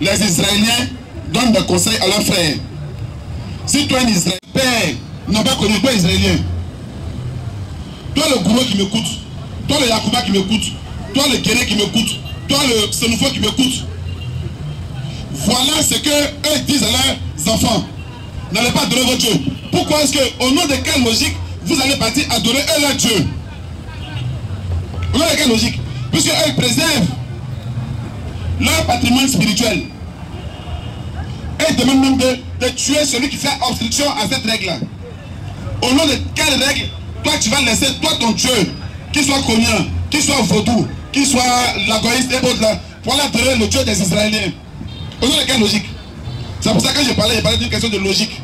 Les Israéliens donnent des conseils à leurs frères. Si toi, un Israélien, père, n'a pas connu, toi, Israélien, toi, le gourou qui m'écoute, toi, le Yacouba qui m'écoute, toi, le Guéré qui m'écoute, toi, le Sénoufo qui m'écoute, voilà ce que eux disent à leurs enfants. N'allez pas adorer votre Dieu. Pourquoi est-ce que, au nom de quelle logique, vous allez partir adorer eux leur Dieu? Au nom de quelle logique? Puisque eux, ils préservent leur patrimoine spirituel. Et ils demandent même de tuer celui qui fait obstruction à cette règle-là. Au nom de quelle règle, toi, tu vas laisser, toi, ton Dieu, qu'il soit Konya, qu'il soit vaudou, qu'il soit lagoïste et autres là, pour aller adorer le Dieu des Israéliens? Au nom de quelle logique? C'est pour ça que j'ai parlé d'une question de logique.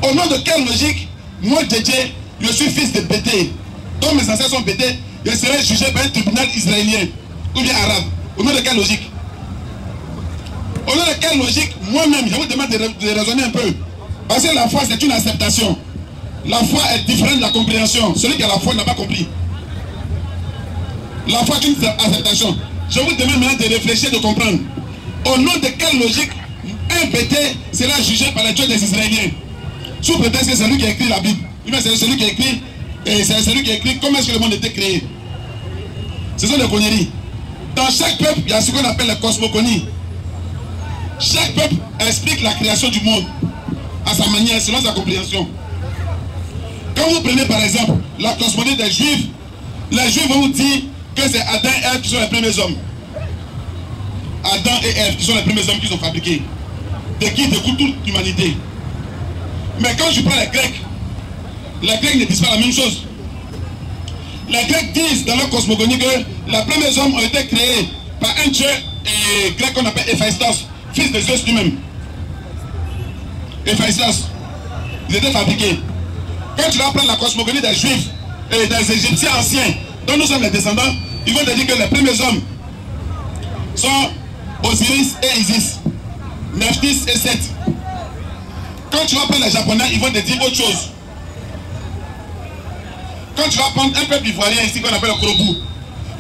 Au nom de quelle logique, moi, Djedje, je suis fils de Bété, dont mes ancêtres sont Bété, je serai jugé par un tribunal israélien ou bien arabe? Au nom de quelle logique? Au nom de quelle logique, moi-même, je vous demande de raisonner un peu. Parce que la foi, c'est une acceptation. La foi est différente de la compréhension. Celui qui a la foi n'a pas compris. La foi est une acceptation. Je vous demande maintenant de réfléchir, de comprendre. Au nom de quelle logique un bêté sera jugé par les dieux des Israéliens? Sous prétexte que c'est lui qui a écrit la Bible. C'est celui qui a écrit, c'est celui qui a écrit comment est-ce que le monde était créé. Ce sont des conneries. Dans chaque peuple, il y a ce qu'on appelle la cosmogonie. Chaque peuple explique la création du monde à sa manière, selon sa compréhension. Quand vous prenez par exemple la cosmogonie des Juifs, les Juifs vont vous dire que c'est Adam et Ève qui sont les premiers hommes. Adam et Ève qui sont les premiers hommes qui sont fabriqués. De qui découle toute l'humanité. Mais quand je prends les Grecs ne disent pas la même chose. Les Grecs disent dans leur cosmogonie que les premiers hommes ont été créés par un dieu grec qu'on appelle Héphaïstos, fils de Zeus lui-même. Héphaïstos, ils étaient fabriqués. Quand tu vas prendre la cosmogonie des Juifs et des Égyptiens anciens, dont nous sommes les descendants, ils vont te dire que les premiers hommes sont Osiris et Isis, Nephthys et Seth. Quand tu vas prendre les Japonais, ils vont te dire autre chose. Quand tu vas prendre un peuple ivoirien ici qu'on appelle le Korobu,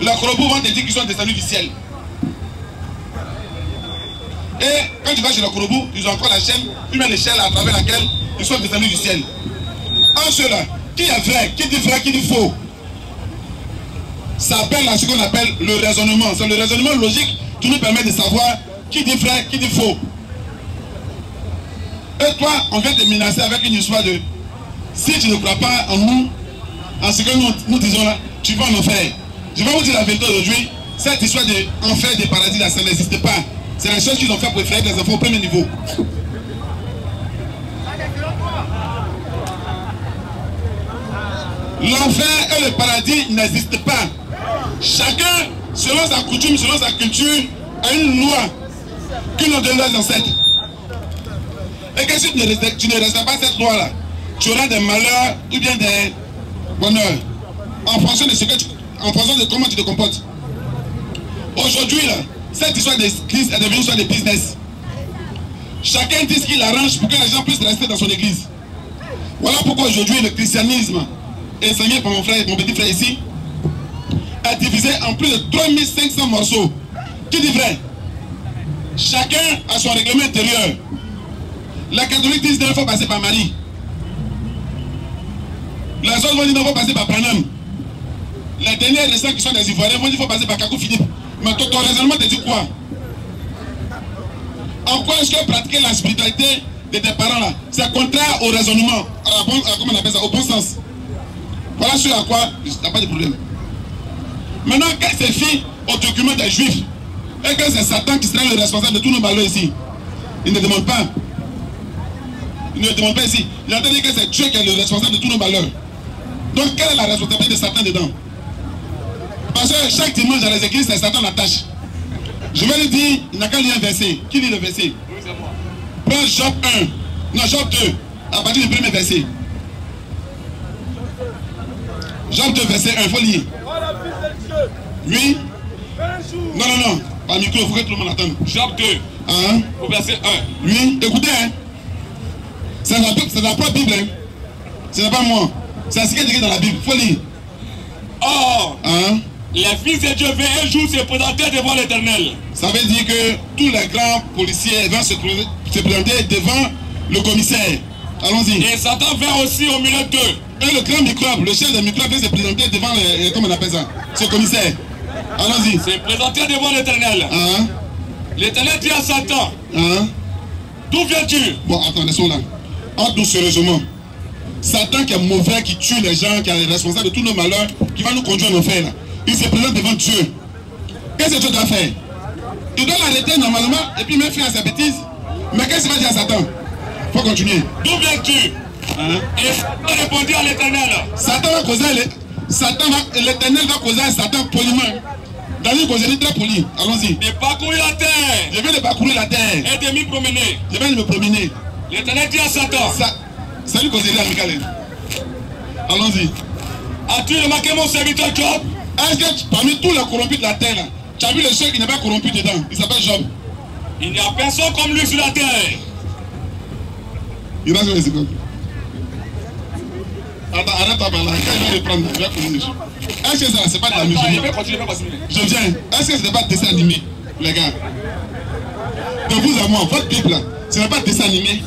les Korobu vont te dire qu'ils sont descendus du ciel. Et quand tu vas chez le Korobu, ils ont encore la chaîne, une échelle à travers laquelle ils sont descendus du ciel. En cela, qui est vrai, qui dit faux? Ça appelle à ce qu'on appelle le raisonnement. C'est le raisonnement logique qui nous permet de savoir qui dit vrai, qui dit faux. Et toi, on vient te menacer avec une histoire de si tu ne crois pas en nous, en ce que nous disons là, tu vas en enfer. Je vais vous dire la vérité aujourd'hui, cette histoire d'enfer, de paradis là, ça n'existe pas. C'est la chose qu'ils ont fait pour effrayer les enfants au premier niveau. L'enfer et le paradis n'existent pas. Chacun, selon sa coutume, selon sa culture, a une loi qu'ils ont donné leurs ancêtres. Et que si tu ne respectes pas cette loi-là, tu auras des malheurs ou bien des bonheurs en fonction de comment tu te comportes. Aujourd'hui, là, cette histoire d'église est devenue une histoire de business. Chacun dit ce qu'il arrange pour que les gens puissent rester dans son église. Voilà pourquoi aujourd'hui le christianisme, enseigné par mon petit frère ici, est divisé en plus de 3500 morceaux. Qui dit vrai? Chacun a son règlement intérieur. Les catholiques disent qu'il faut passer par Marie. Les autres vont dire qu'il faut passer par Branham. Les derniers récents qui sont des Ivoiriens vont dire qu'il faut passer par Kakou Philippe. Mais ton raisonnement te dit quoi? En quoi est-ce que pratiquer la spiritualité de tes parents là, c'est contraire au raisonnement, comment on appelle ça, au bon sens? Voilà ce à quoi il n'y a pas de problème. Maintenant, quand c'est fait au document des Juifs, et que c'est Satan qui sera le responsable de tous nos malheurs ici, il ne demande pas. Il ne demande pas ici. Il a dit que c'est Dieu qui est le responsable de tous nos malheurs. Donc, quelle est la responsabilité de Satan dedans? Parce que chaque dimanche dans les églises, c'est Satan la tâche. Je vais lui dire, il n'a qu'à lire un verset. Qui lit le verset? Oui, c'est moi. Prends Job 1. Non, Job 2. À partir du premier verset. Job 2, verset 1. Il faut lire. Oui. Non. Par micro, il faut que tout le monde attende. Job 2. Au verset 1. Oui. Écoutez, hein. C'est la propre Bible. Hein. Ce n'est pas moi. C'est ce qui est écrit dans la Bible. Il faut lire. Or, les fils de Dieu vont un jour se présenter devant l'Éternel. Ça veut dire que tous les grands policiers vont se présenter devant le commissaire. Allons-y. Et Satan vient aussi au milieu d'eux. Et le grand microbe, le chef des microbes vient se présenter devant comment on appelle ça? Ce commissaire. Allons-y. Se présenter devant l'Éternel. L'Éternel dit à Satan. D'où viens-tu? Bon, attends, laissons là. Entre-nous sérieusement. Satan qui est mauvais, qui tue les gens, qui est responsable de tous nos malheurs, qui va nous conduire en enfer là. Il se présente devant Dieu. Qu'est-ce que Dieu doit faire? Il doit l'arrêter normalement et puis même faire ses bêtises. Mais qu'est-ce qu'il va dire à Satan? Il faut continuer. D'où viens-tu? Et Satan répondit à l'Éternel. L'Éternel va causer à Satan poliment. Dans une causerie très polie. Allons-y. De parcourir la terre. Je viens de parcourir la terre. Et de m'y promener. Je viens de me promener. L'Éternel dit à Satan. Salut causerie amicale. Allons-y. As-tu remarqué mon serviteur Job? Est-ce que parmi tous les corrompus de la terre, tu as vu le seul qui n'est pas corrompu dedans? Il s'appelle Job. Il n'y a personne comme lui sur la terre. Il va sur les secondes. Attends, arrête par là. Quand il va reprendre, il va poser des choses. Est-ce que ça, c'est pas de la musique? Je viens. Est-ce que ce n'est pas de dessin animé, les gars? de vous à moi, votre Bible, ce n'est pas dessin animé.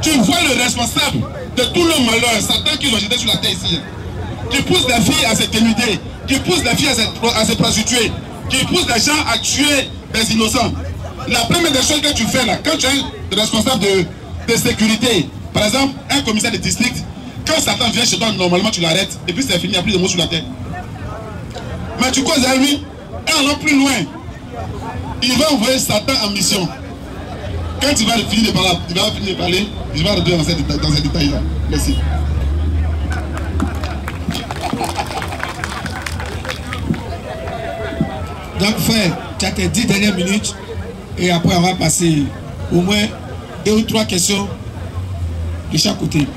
Tu vois le responsable de tout le malheur, Satan qui l'ont jeté sur la terre ici, qui pousse les filles à s'éterniser, qui pousse les filles à se prostituer, qui pousse les gens à tuer des innocents. La première des choses que tu fais là, quand tu es un responsable de sécurité, par exemple, un commissaire de district, quand Satan vient chez toi, normalement tu l'arrêtes, et puis c'est fini, il n'y a plus de mots sur la tête. Mais tu causes à lui, et en allant plus loin, il va envoyer Satan en mission. Quand il va finir de parler, je vais rentrer dans ces détails-là. Merci. Donc frère, tu as tes 10 dernières minutes et après on va passer au moins 2 ou 3 questions de chaque côté.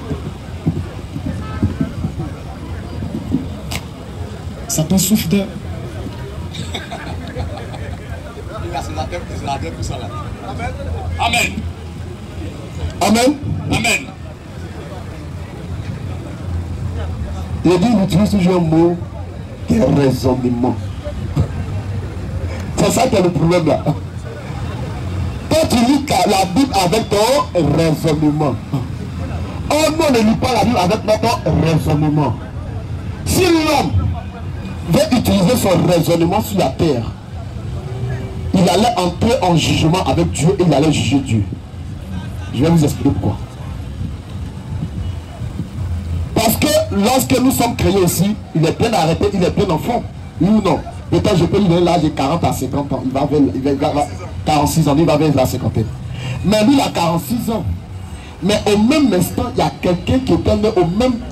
Satan souffre de... Amen. Amen. Amen. Il dit, il utilise toujours un mot de raisonnement. C'est ça qui est le problème là. Quand tu lis la Bible avec ton raisonnement, on ne lit pas la Bible avec notre raisonnement. Si l'homme veut utiliser son raisonnement sur la terre, il allait entrer en jugement avec Dieu et il allait juger Dieu. Je vais vous expliquer pourquoi. Parce que lorsque nous sommes créés ici, il est plein d'arrêtés, il est plein d'enfants. Oui ou non? Peut-être je peux lui donner l'âge de 40 à 50 ans. Il va vers 46 ans, il va vers la cinquantaine. Mais lui, il a 46 ans. Mais au même instant, il y a quelqu'un qui est né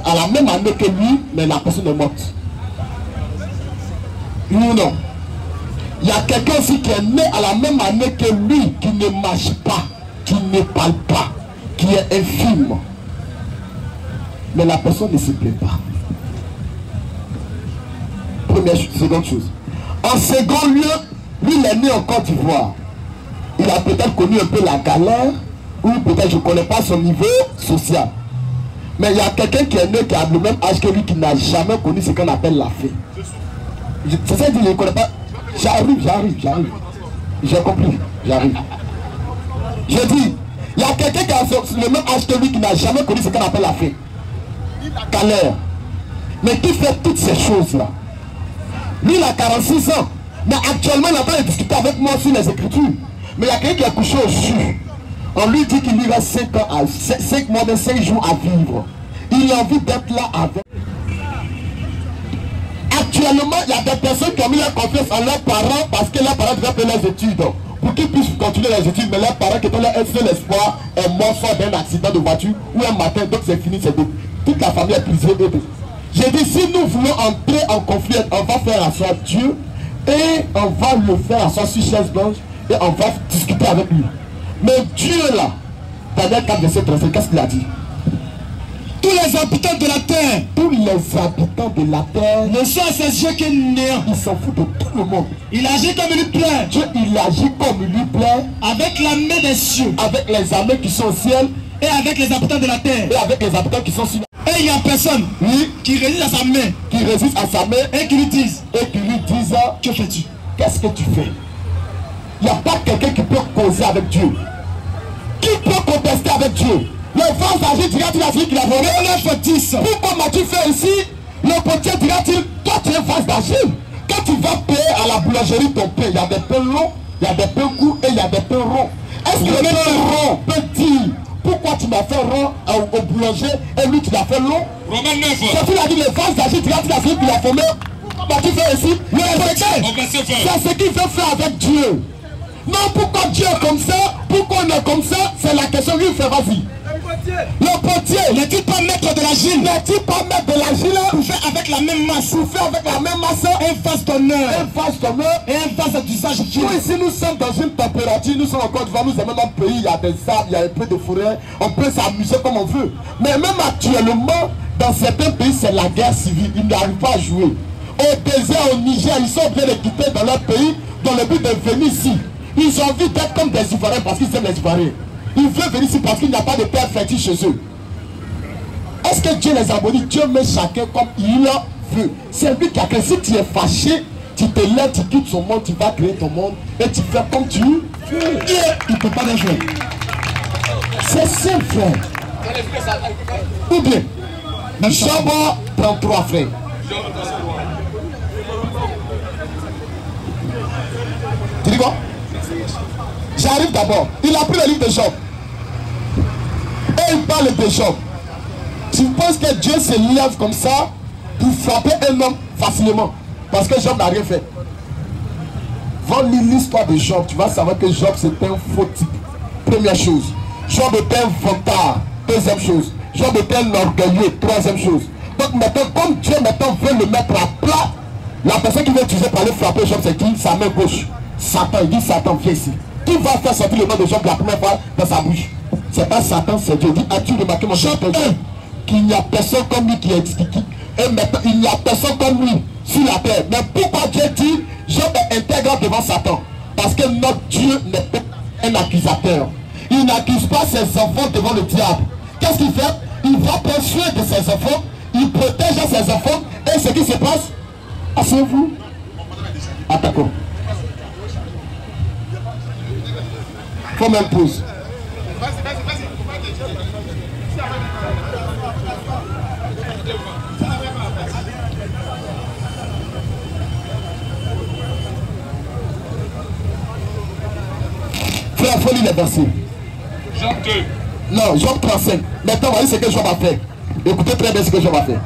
à la même année que lui, mais la personne est morte. Oui ou non? Il y a quelqu'un aussi qui est né à la même année que lui, qui ne marche pas, qui ne parle pas, qui est infime. Mais la personne ne se plaît pas. Seconde chose. En second lieu, lui il est né en Côte d'Ivoire. Il a peut-être connu un peu la galère, ou peut-être je ne connais pas son niveau social. Mais il y a quelqu'un qui est né qui a le même âge que lui, qui n'a jamais connu ce qu'on appelle la fée. C'est ça que je ne connais pas. J'arrive. J'ai compris, j'arrive. Je dis, il y a quelqu'un qui a le même âge que lui qui n'a jamais connu ce qu'on appelle la fée. Galère. Mais qui fait toutes ces choses-là. Lui, il a 46 ans. Mais actuellement, il est en train de discuter avec moi sur les Écritures. Mais il y a quelqu'un qui a couché au jus. On lui dit qu'il lui reste 5 mois, 5 jours à vivre. Il a envie d'être là avec. Actuellement, il y a des personnes qui ont mis leur confiance en leurs parents parce que leurs parents devaient faire leurs études. Pour qu'ils puissent continuer les études, mais leurs parents qui ont leur seul espoir est mort soit d'un accident de voiture ou un matin, donc c'est fini, c'est tout. Toute la famille est prisée. J'ai dit, si nous voulons entrer en conflit, on va faire asseoir Dieu et on va le faire asseoir sur chaise blanche et on va discuter avec lui. Mais Dieu là, Daniel 4, verset 35, qu'est-ce qu'il a dit? Tous les habitants de la terre, tous les habitants de la terre ne sont à ses yeux que néant. Il s'en fout de tout le monde. Il agit comme il lui plaît. Dieu, il agit comme il lui plaît. Avec la main des cieux. Avec les armées qui sont au ciel. Et avec les habitants de la terre. Et avec les habitants qui sont sur la terre. Et il y a personne qui résiste à sa main. Qui résiste à sa main. Et qui lui disent. Que fais-tu? Qu'est-ce que tu fais? Il n'y a pas quelqu'un qui peut causer avec Dieu. Qui peut contester avec Dieu? Le vent d'agir dira-t-il à celui qui l'a volé? 9-10. Pourquoi m'as-tu fait ici? Le potier dira-t-il, toi tu es vase d'agir. Quand tu vas payer à la boulangerie ton pain, il y a des pains longs, il y a des pains courts et il y a des pains ronds. Est-ce que le pain rond peut dire pourquoi tu m'as fait rond au boulanger et lui tu l'as fait long? Romains 9. Quand tu l'as dit, le vase d'agir dira-t-il à celui qui l'a formé? Pourquoi m'as-tu fait ici? Le potier, c'est ce qu'il veut faire avec Dieu. Non, pourquoi Dieu est comme ça? Pourquoi on est comme ça? C'est la question lui fait, vas-y. Le potier, n'est-il pas maître de l'argile? N'est-il pas maître de l'argile? Pour faire avec la même masse. Pour faire avec la même masse un vase d'honneur. Un vase d'honneur et un vase d'usage. Nous ici nous sommes dans une température, nous sommes encore devant nous, c'est même un pays, il y a des arbres, il y a un peu de forêt, on peut s'amuser comme on veut. Mais même actuellement, dans certains pays, c'est la guerre civile, ils n'arrivent pas à jouer. Au désert, au Niger, ils sont obligés de quitter dans leur pays dans le but de venir ici. Ils ont envie d'être comme des Ivoiriens parce qu'ils aiment les Ivoiriens. Ils veulent venir ici parce qu'il n'y a pas de père fertile chez eux. Est-ce que Dieu les a bénis? Dieu met chacun comme il veut. C'est lui qui a créé. Si tu es fâché, Tu te lèves, tu quittes son monde, tu vas créer ton monde et tu fais comme tu veux. Il ne peut pas le faire. C'est simple, frère. Ou bien, Job prend 3 frères. Tu dis quoi? J'arrive d'abord. Il a pris le livre de Job. Et il parle de Job. Tu penses que Dieu se lève comme ça pour frapper un homme facilement? Parce que Job n'a rien fait. Va lire l'histoire de Job. Tu vas savoir que Job c'est un faux type. Première chose. Job est un vantard. Deuxième chose. Job est un orgueilleux. Troisième chose. Donc maintenant, comme Dieu maintenant veut le mettre à plat, la personne qui veut utiliser pour aller frapper Job, c'est qui? Sa main gauche. Satan. Il dit Satan, viens ici. Qui va faire sortir le nom de Job la première fois dans sa bouche? C'est pas Satan, c'est Dieu. Il dit, as-tu remarqué mon Job qu'il n'y a personne comme lui qui est expliqué? Et maintenant, il n'y a personne comme lui sur la terre. Mais pourquoi Dieu dit Job est intègre devant Satan? Parce que notre Dieu n'est pas un accusateur. Il n'accuse pas ses enfants devant le diable. Qu'est-ce qu'il fait? Il va prendre soin de ses enfants. Il protège ses enfants. Et ce qui se passe, asseyez-vous. Attaquons. Faut même pause. Frère, il faut lire les versets. Job 2. Non, Job 35. Maintenant, voyez ce que Job a fait. Écoutez très bien ce que Job a fait.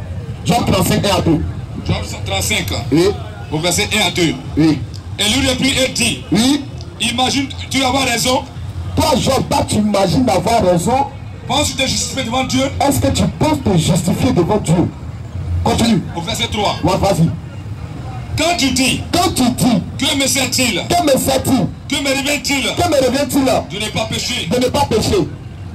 Job 35, 1 à 2. Job 35. Oui. Au verset 1 à 2. Oui. Et lui reprit et dit, Oui. imagine, tu vas avoir raison. Toi, Job, tu imagines avoir raison. Penses-tu te justifier devant Dieu? Est-ce que tu penses te justifier devant Dieu? Continue. Au verset 3. Ouais, vas-y. Quand tu dis, que me sert-il? Que me sert-il? Que me revient-il? Que me revient-il? De ne pas pécher. De ne pas pécher.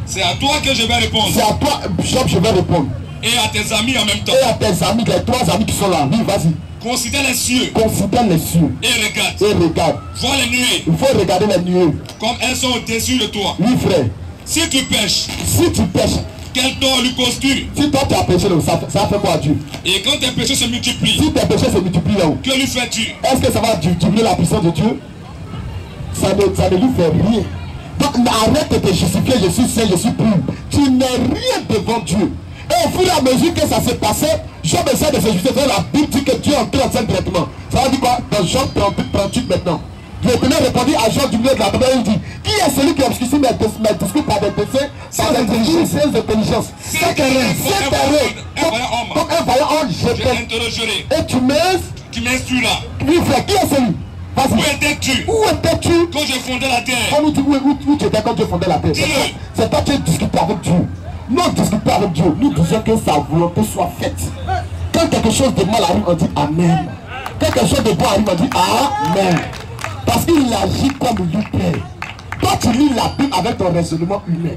C'est à toi que je vais répondre. C'est à toi, Job, je vais répondre. Et à tes amis en même temps. Et à tes amis, les 3 amis qui sont là. Oui, vas-y. Considère les cieux. Considère les cieux. Et regarde. Et regarde. Vois les nuées. Il faut regarder les nuées. Comme elles sont au-dessus de toi. Oui, frère. Si tu pêches. Si tu pêches. Quel tort lui causes-tu? Si toi tu as péché, ça fait quoi à Dieu? Et quand tes péchés se multiplient. Si tes péchés se multiplient là-haut. Que lui fais-tu? Est-ce que ça va diminuer la puissance de Dieu? Ça ne lui fait rien. Donc arrête de te justifier, je suis saint, je suis pur. Tu n'es rien devant Dieu. Et au fur et à mesure que ça s'est passé, Job essaie de se justifier. La Bible dit que Dieu entre en scène directement. Ça veut dire quoi? Dans Job 38 maintenant. L'Éternel répondit à Job du milieu de la table. Il dit, qui est celui qui obscurcit mes discours par des péchés, par des intelligences? C'est un vaillant homme, je t'interrogerai. Et tu m'instruiras. Oui, frère, qui est celui? Où étais-tu? Où étais-tu quand je fondais la terre? On nous dit où tu étais quand Dieu fondait la terre. C'est toi qui discutes avec Dieu. Nous ne discutons pas avec Dieu. Nous disons que sa volonté soit faite. Quand quelque chose de mal arrive, on dit Amen. Quand quelque chose de bon arrive, on dit Amen. Parce qu'il agit comme lui plaît. Toi, tu lis la Bible avec ton raisonnement humain.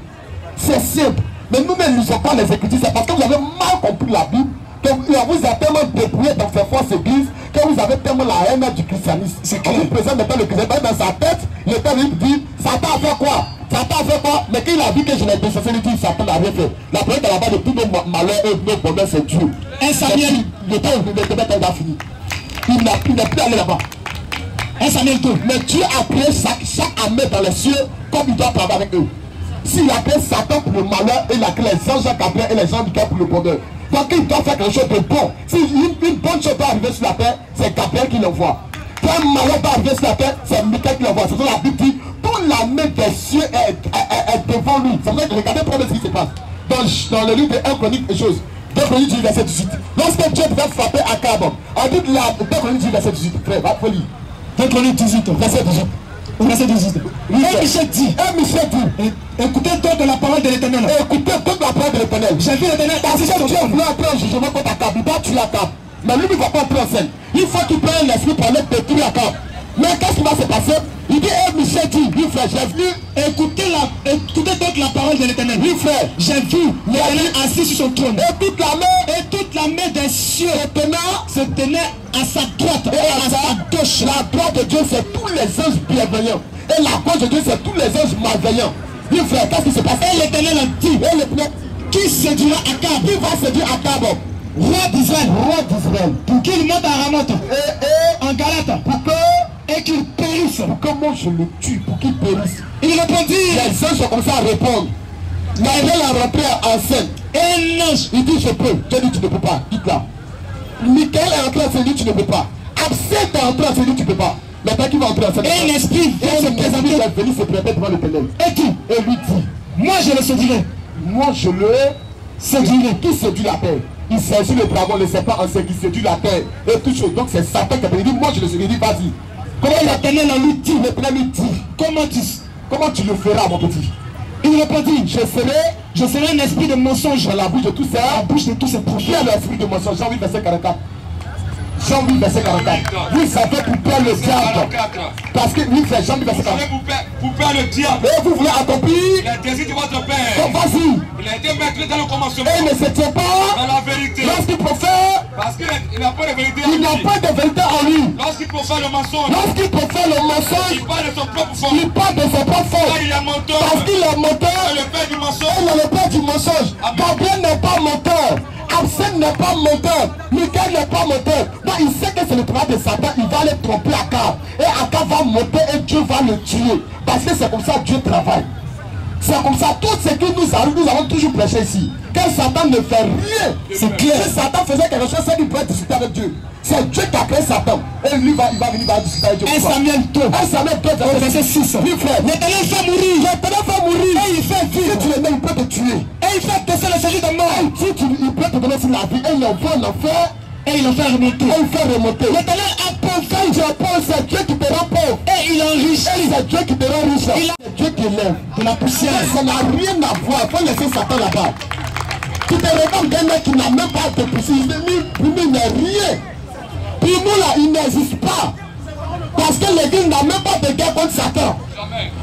C'est simple. Mais nous-mêmes, nous ne sommes pas les Écritures. C'est parce que vous avez mal compris la Bible, que vous avez tellement débrouillé dans ces fausses églises, que vous avez tellement la haine du christianisme. On vous présente maintenant le christianisme dans sa tête. Le père lui dit, Satan a fait quoi? Satan a fait quoi? Mais quand il a vu que je l'ai décessé, il dit, Satan n'a rien fait. La première là-bas de tous nos malheurs et nos bonheurs, c'est Dieu. Un Samuel, le temps où le Québec a fini. Il n'a plus allé là-bas. Un Samuel 2. Mais Dieu a créé chaque armée dans les cieux comme il doit travailler avec eux. S'il a créé Satan pour le malheur, il a créé les anges Gabriel et les anges Michael pour le bonheur. Donc il doit faire quelque chose de bon. Si une bonne chose doit arriver sur la terre, c'est Gabriel qui l'envoie. Quand un malheur doit arriver sur la terre, c'est Michael qui l'envoie. C'est pour la Bible dit, toute l'armée des cieux est devant lui. C'est vrai que regardez ce qui se passe. Dans le livre de 1 Chronique et choses. 2 Chroniques 18, verset 18. Lorsque Dieu devait frapper Akab, on dit que la 2 Chroniques 18, verset 18. Frère, va te lire. 2 Chroniques 18, verset 18. Verset 18. Et Michel dit, écoutez donc de la parole de l'Éternel. Écoutez donc la parole de l'Éternel. J'ai vu l'Éternel assis sur Dieu voulait entrer en jugement contre Akab. Il va tuer Akab. Mais lui ne va pas entrer en scène. Il faut qu'il prenne l'esprit pour aller détruire Akab. Mais qu'est-ce qui va se passer? Il dit, Michel dit, oui frère, j'ai vu, écoutez donc la parole de l'Éternel. Oui frère, j'ai vu l'Éternel assis sur son trône. Et toute l'armée des cieux se tenait à sa droite et à sa gauche. La droite de Dieu, c'est tous les anges bienveillants. Et la gauche de Dieu, c'est tous les anges malveillants. Oui frère, qu'est-ce qui se passe? Et l'Éternel a dit, qui séduira Akab? Qui va séduire Akab? roi d'Israël, pour qu'il monte à Ramoth et en Galate, et qu'il périsse. pour que moi je le tue, pour qu'il périsse. Il répondit, Les anges ont commencé à répondre. Gabriel a rentré en scène. un ange, Il dit je peux. Dieu dit tu ne peux pas. Dites-là. Michael est entré en scène, il dit tu ne peux pas. Absent est entré en scène, il dit tu ne peux pas. Maintenant qui va entrer en scène? un esprit vient se présenter est venu se présenter devant l'éternel. et qui, Et lui dit, moi je le séduirai. moi je le séduirai. Qui séduit la terre? Il séduit le dragon, le serpent en scène, qui séduit la terre et toute chose. Donc c'est Satan qui a dit, moi je le séduis, vas-y. Comment l'éternel lui dit? L'éternel lui dit, comment tu le feras mon petit? Il répondit, Je serai un esprit de mensonge dans la bouche de tous ces prophètes. Qui est l'esprit de mensonge? Jean 8 verset 44. Jean 8 verset 44. Vous savez pour perdre le diable. Parce que lui fait Jean 8 verset 44. Pour perdre le diable. Et vous voulez accomplir Les désirs de votre père. donc vas-y. Il a été maître dans le commencement. Et il ne se tient pas Dans la vérité. lorsqu'il profère. Parce qu'il n'a pas de vérité en Il n'a lui. pas de vérité en lui. Lorsqu'il profère le mensonge, Lorsqu'il profère le mensonge, il parle de son propre forme. il parle de son propre Car force. il est menteur. Parce qu'il est C'est menteur. le père du Il mensonge. est le père du mensonge. Gabriel n'est pas menteur. Absent n'est pas menteur. Michael n'est pas menteur. Donc il sait que c'est le travail de Satan. Il va aller tromper Akab. Et Akab va monter et Dieu va le tuer. Parce que c'est comme ça que Dieu travaille. C'est comme ça. Tout ce qui nous arrive, nous avons toujours prêché ici. Quand Satan ne fait rien, c'est clair. Si Satan faisait quelque chose, c'est qu'il pourrait discuter avec Dieu. C'est Dieu qui a créé Satan. Et lui, il va venir discuter avec Dieu. 1 Samuel 2, 1 Samuel 2, verset 6. Oui, frère. l'éternel fait mourir, L'éternel va mourir. et il fait vivre, Si tu le mets, il peut te tuer. et il fait baisser le séjour de mort, Il peut te donner sur la vie. Et il envoie en enfer. et il en fait remonter. Et il fait remonter. L'éternel approuve, Quand Dieu pauvre, c'est Dieu qui te rend pauvre. et il enrichit Et c'est Dieu qui te rend riche. C'est Dieu qui lève de la poussière. Ça n'a rien à voir. Il faut laisser Satan là-bas. Tu te regardes d'un mec qui n'a même pas de poussière. Pour nous, il n'est rien. Pour nous, là, il n'existe pas. Parce que l'église n'a même pas de guerre contre Satan.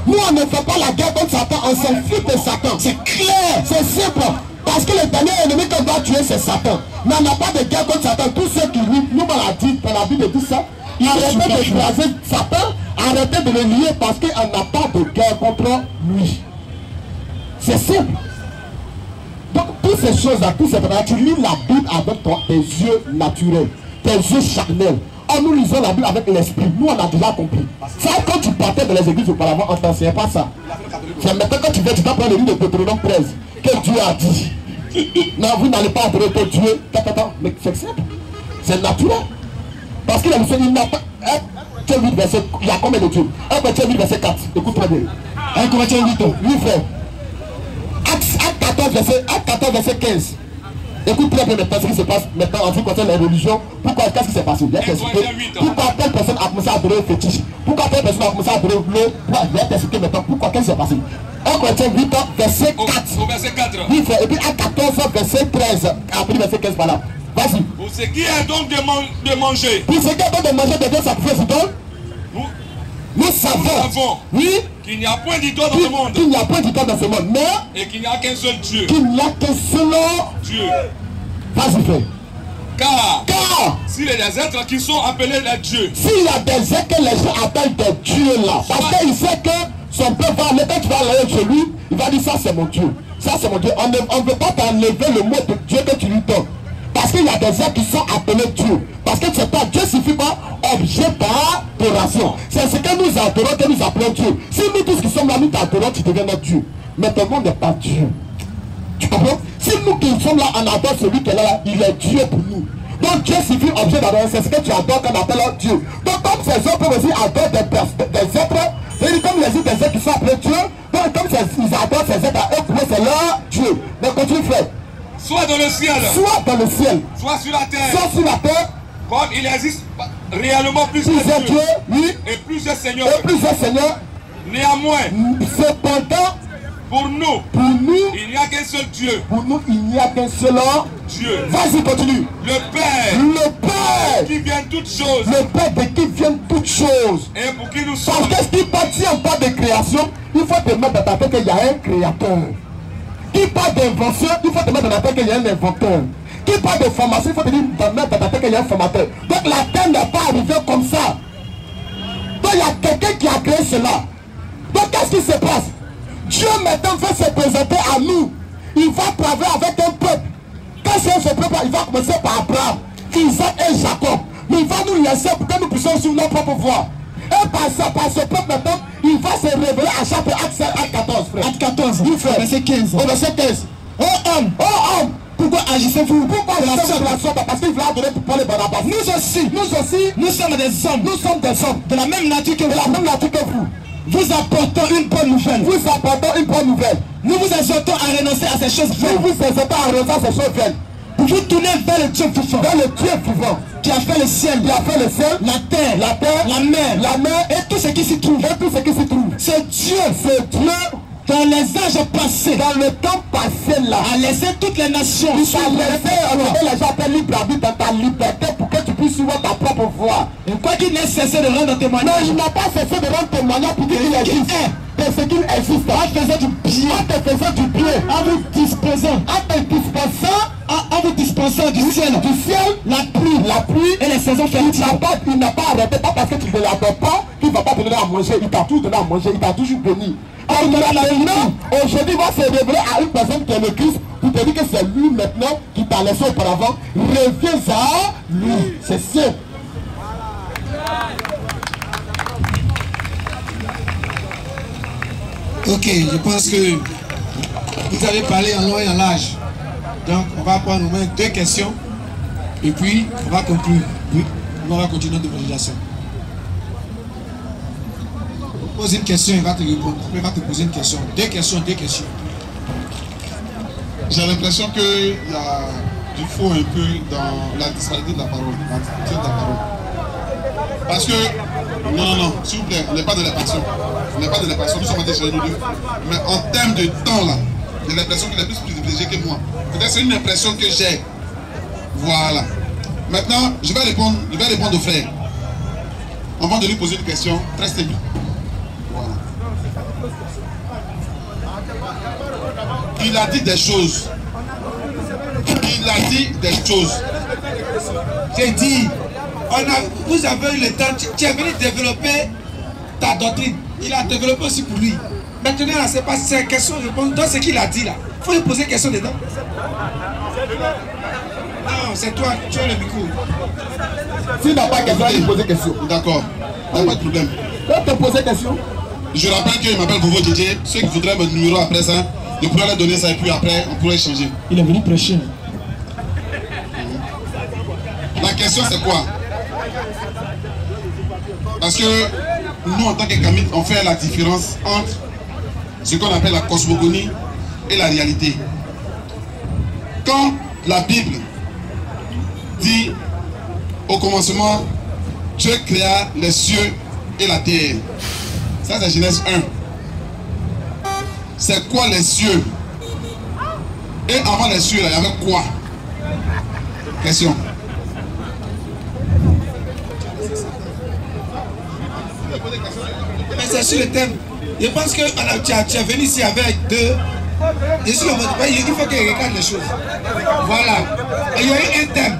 Nous, on ne fait pas la guerre contre Satan. On s'en fout de Satan. C'est clair. C'est simple. Parce que le dernier ennemi qu'on doit tuer, c'est Satan. Mais on n'a pas de guerre contre Satan. Tous ceux qui lui, nous, on l'a dit, on a vu de tout ça. Arrêtez d'écraser Satan. Arrêtez de le lier parce qu'on n'a pas de guerre contre lui. C'est simple. Donc, toutes ces choses-là, tout ces trucs-là, tu lis la Bible avec tes yeux naturels, tes yeux charnels. Oh, nous lisons la Bible avec l'esprit. Nous, on a déjà compris. Ça, quand tu partais dans les églises auparavant, on ne t'enseignait pas ça. C'est maintenant quand tu viens, tu dois prendre le livre de Deutéronome 13. Que Dieu a dit. Non, vous n'allez pas adorer ton Dieu. Mais c'est simple. C'est naturel. Parce qu'il a dit, il n'a pas. Il y a combien de dieux? 1 Corinthiens 8, verset 4. Écoute très bien. 1 Corinthiens 8, oui, frère. Acte 14, verset 15. Écoute très bien maintenant ce qui se passe maintenant en ce qui concerne les religions. Pourquoi? Qu'est-ce qui s'est passé? Pourquoi telle personne a commencé à adorer le fétiche? Pourquoi telle personne a commencé à adorer l'eau? Je vais t'expliquer maintenant pourquoi. Qu'est-ce qui s'est passé? 1 Corinthiens 8, verset 4. Au verset 4. Oui, frère. Et puis à 14, verset 13. Après verset 15, voilà. Vas-y. Pour ce qui est donc de manger, Pour ce qui est donc de manger des deux sacrifices d'idole, nous savons, oui, qu'il n'y a point d'idole dans ce monde, qu'il n'y a point d'idole dans ce monde, mais et qu'il n'y a qu'un seul Dieu. qu'il n'y a qu'un seul Dieu. Vas-y, frère. Car s'il y a des êtres qui sont appelés les dieux, S'il y a des êtres que les gens appellent des dieux là, parce qu'il sait que son peuple va aller, quand tu vas aller chez lui, il va dire ça c'est mon Dieu. Ça c'est mon Dieu. On ne veut pas t'enlever le mot de Dieu que tu lui donnes. Parce qu'il y a des êtres qui sont appelés Dieu. Parce que c'est pas Dieu suffit pas objet d'adoration. C'est ce que nous adorons que nous appelons Dieu. Si nous tous qui sommes là, nous t'adorons, tu deviens notre Dieu. Mais ton nom n'est pas Dieu. Tu comprends? Si nous qui sommes là, on adore celui qui est là, il est Dieu pour nous. Donc Dieu suffit objet d'adoration, c'est ce que tu adores qu'on appelle Dieu. Donc comme ces autres aussi adorent des êtres, c'est comme les des êtres qui sont appelés Dieu, donc comme ils adorent ces êtres, eux pour eux c'est leur Dieu. Mais continue frère. soit dans le ciel, Soit dans le ciel, soit sur la terre, soit sur la terre, comme il existe réellement plusieurs plusieurs dieux dieux, oui, et plusieurs seigneurs. et plusieurs seigneurs. Néanmoins, Cependant, pour nous, il n'y a qu'un seul Dieu. pour nous, il n'y a qu'un seul Dieu. Vas-y, continue. Le Père, Le Père, qui vient de toutes choses, le Père de qui viennent toutes choses. et pour qui nous Parce sommes. que ce qui partit en part de création, il faut te mettre dans ta tête qu'il y a un créateur. Qui parle d'invention, il faut te mettre dans ta tête qu'il y a un inventeur. Qui parle de formation, il faut te mettre dans ta tête qu'il y a un formateur. Donc la terre n'est pas arrivée comme ça. Donc il y a quelqu'un qui a créé cela. Donc qu'est-ce qui se passe? Dieu maintenant veut se présenter à nous. Il va travailler avec un peuple. quand c'est son peuple, il va commencer par Abraham, Isaac et Jacob. Mais il va nous laisser pour que nous puissions suivre notre propre voie. Et par ce peuple maintenant, il va se révéler à chapitre Acte 14, frère. Acte 14, verset 15. Au verset 15. Oh homme, pourquoi agissez-vous? Pourquoi agissez-vous de la sorte? Parce qu'il va donner pour Paul et Barnabas. Nous aussi, nous sommes des hommes. Nous sommes des hommes de la même nature que vous. Vous apportons une bonne nouvelle. Nous vous exhortons à renoncer à ces choses vaines. Pour vous tourner vers le Dieu vivant. Qui a fait le ciel, la terre, la mer, et tout ce qui s'y trouve. C'est Dieu, dans les âges passés, dans le temps passé là, a laissé toutes les nations. Il t'a laissé les gens libres d'habiter dans ta liberté pour que tu puisses suivre ta propre voie. Et quoi qu'il n'ait cessé de rendre témoignage. Non, il n'a pas cessé de rendre témoignage pour dire qu'il existe. De ce qu'il existe. En te faisant du bien. En vous dispensant. En vous dispensant du ciel, la pluie et les saisons fertiles. Il n'a pas arrêté, pas parce que tu ne l'adores pas, qu'il ne va pas te donner à manger. Il t'a tout donné à manger, il t'a toujours béni. Aujourd'hui, il va se révéler à une personne qui est le Christ pour te dire que c'est lui maintenant qui t'a laissé auparavant. Reviens à lui. C'est sûr. Ok, je pense que vous avez parlé en long et en large. Donc, on va prendre au moins 2 questions et puis on va conclure. Oui, on va continuer notre évaluation. Pose une question, il va te répondre. Il va te poser une question. 2 questions. J'ai l'impression qu'il y a du faux un peu dans la disparité de la parole, Parce que, non, s'il vous plaît, on n'est pas de la passion. Nous sommes en train de nous deux. Mais en termes de temps là, j'ai l'impression qu'il est plus privilégié que moi. Peut-être c'est une impression que j'ai. Voilà. Maintenant, je vais répondre au frère. Avant de lui poser une question, restez-lui. Voilà. Il a dit des choses. J'ai dit, vous avez eu le temps, tu es venu développer ta doctrine. Il a développé aussi pour lui. Maintenant, c'est pas ces questions répondre dans ce qu'il a dit là. Il faut lui poser une question dedans. Non, c'est toi, tu as le micro. S'il n'a pas question, il pose question. D'accord, il n'y a pas de problème. Tu te poser question. Je rappelle qu'il m'appelle Bovo DJ. Ceux qui voudraient mon numéro après ça, je pourrais leur donner ça et puis après, on pourrait échanger. Il est venu prêcher. La question c'est quoi? Parce que nous en tant que Kamites, on fait la différence entre ce qu'on appelle la cosmogonie et la réalité. Quand la Bible dit au commencement, Dieu créa les cieux et la terre. Ça c'est Genèse 1. C'est quoi les cieux? Et avant les cieux, il y avait quoi? Question. Mais c'est sur le thème. Je pense que tu es venu ici avec 2. Et sur le mode, il faut qu'il regarde les choses. Voilà. Et il y a eu un thème.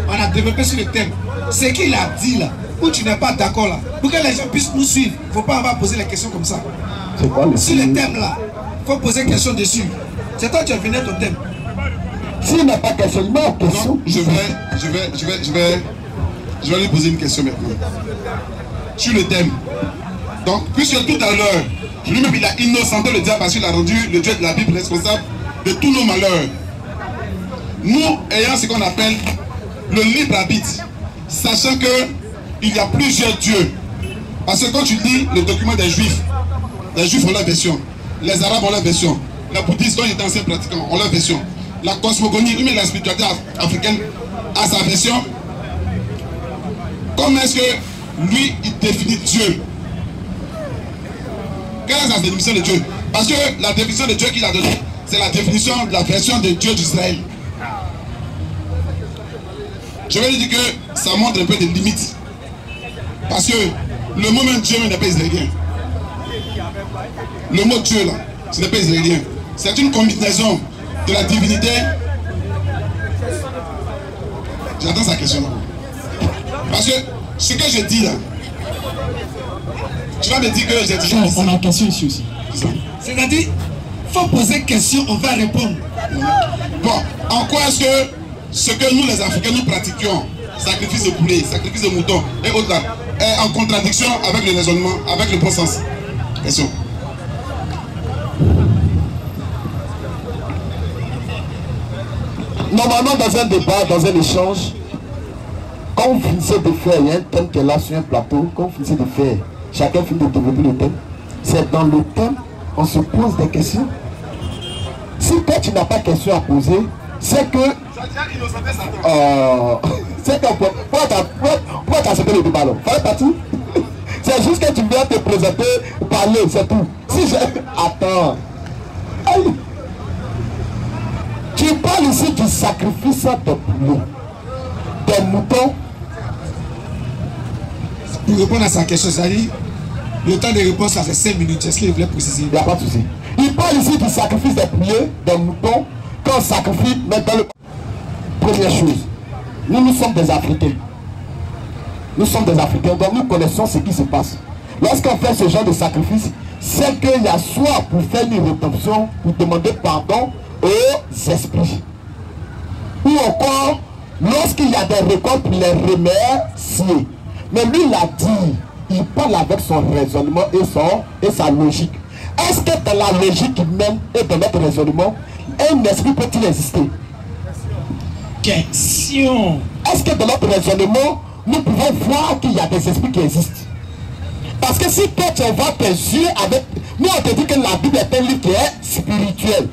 On a développé sur le thème. Ce qu'il a dit là, où tu n'es pas d'accord là, pour que les gens puissent nous suivre, il ne faut pas avoir poser les questions comme ça. Sur le thème là, il faut poser une question dessus. C'est toi qui as venu ton thème. S'il n'a pas question, il m'a question. Non, je vais lui poser une question maintenant. Sur le thème. Donc, puisque tout à l'heure, lui-même il a innocenté le diable parce qu'il a rendu le Dieu de la Bible responsable de tous nos malheurs. Nous, ayant ce qu'on appelle le libre arbitre, sachant qu'il y a plusieurs dieux. Parce que quand tu lis le document des Juifs ont leur version, les Arabes ont leur version, les bouddhistes, quand ils étaient anciens pratiquants, ont leur version. La cosmogonie, mais la spiritualité africaine a sa version. Comment est-ce que lui, il définit Dieu? Quelle est la définition de Dieu? Parce que la définition de Dieu qu'il a donnée, c'est la définition de la version de Dieu d'Israël. Je vais lui dire que ça montre un peu des limites. Parce que le mot même Dieu n'est pas israélien. Le mot Dieu là, ce n'est pas israélien. C'est une combinaison de la divinité. J'attends sa question là. Parce que ce que je dis là, tu vas me dire que j'ai dit. On a une question ici aussi. C'est-à-dire, il faut poser une question, on va répondre. Bon, en quoi est-ce que ce que nous les Africains nous pratiquions, sacrifice de poulet, sacrifice de mouton et autres là, est en contradiction avec le raisonnement, avec le bon sens? Question. Normalement, dans un débat, dans un échange, quand vous finissez de faire, il y a un thème qui est là sur un plateau, quand vous finissez de faire, chacun finit de développer le thème. C'est dans le thème, on se pose des questions. Si toi tu n'as pas de questions à poser, c'est que... c'est que... Pourquoi tu as accepté le débat là? Fallait partir. C'est juste que tu viens te présenter, parler, c'est tout. Si je... Attends. Aïe. Tu parles ici du sacrifice des poulets, des moutons. Pour répondre à sa question, c'est-à-dire, le temps de réponse, ça fait 5 minutes. Est-ce qu'il voulait préciser? Il n'y a pas de souci. Il parle ici du sacrifice des poulets, des moutons, quand on sacrifie, mais dans le... Première chose, nous sommes des Africains. Nous sommes des Africains, donc nous connaissons ce qui se passe. Lorsqu'on fait ce genre de sacrifice, c'est qu'il y a soit pour faire une rédemption, pour demander pardon aux esprits. Ou encore, lorsqu'il y a des récoltes pour les remercier. Mais lui, il a dit, il parle avec son raisonnement et sa logique. Est-ce que dans la logique humaine et dans notre raisonnement, un esprit peut-il exister? Question. Est-ce que dans notre raisonnement, nous pouvons voir qu'il y a des esprits qui existent? Parce que si toi tu vas tes yeux avec... Nous on te dit que la Bible est un livre qui est spirituel.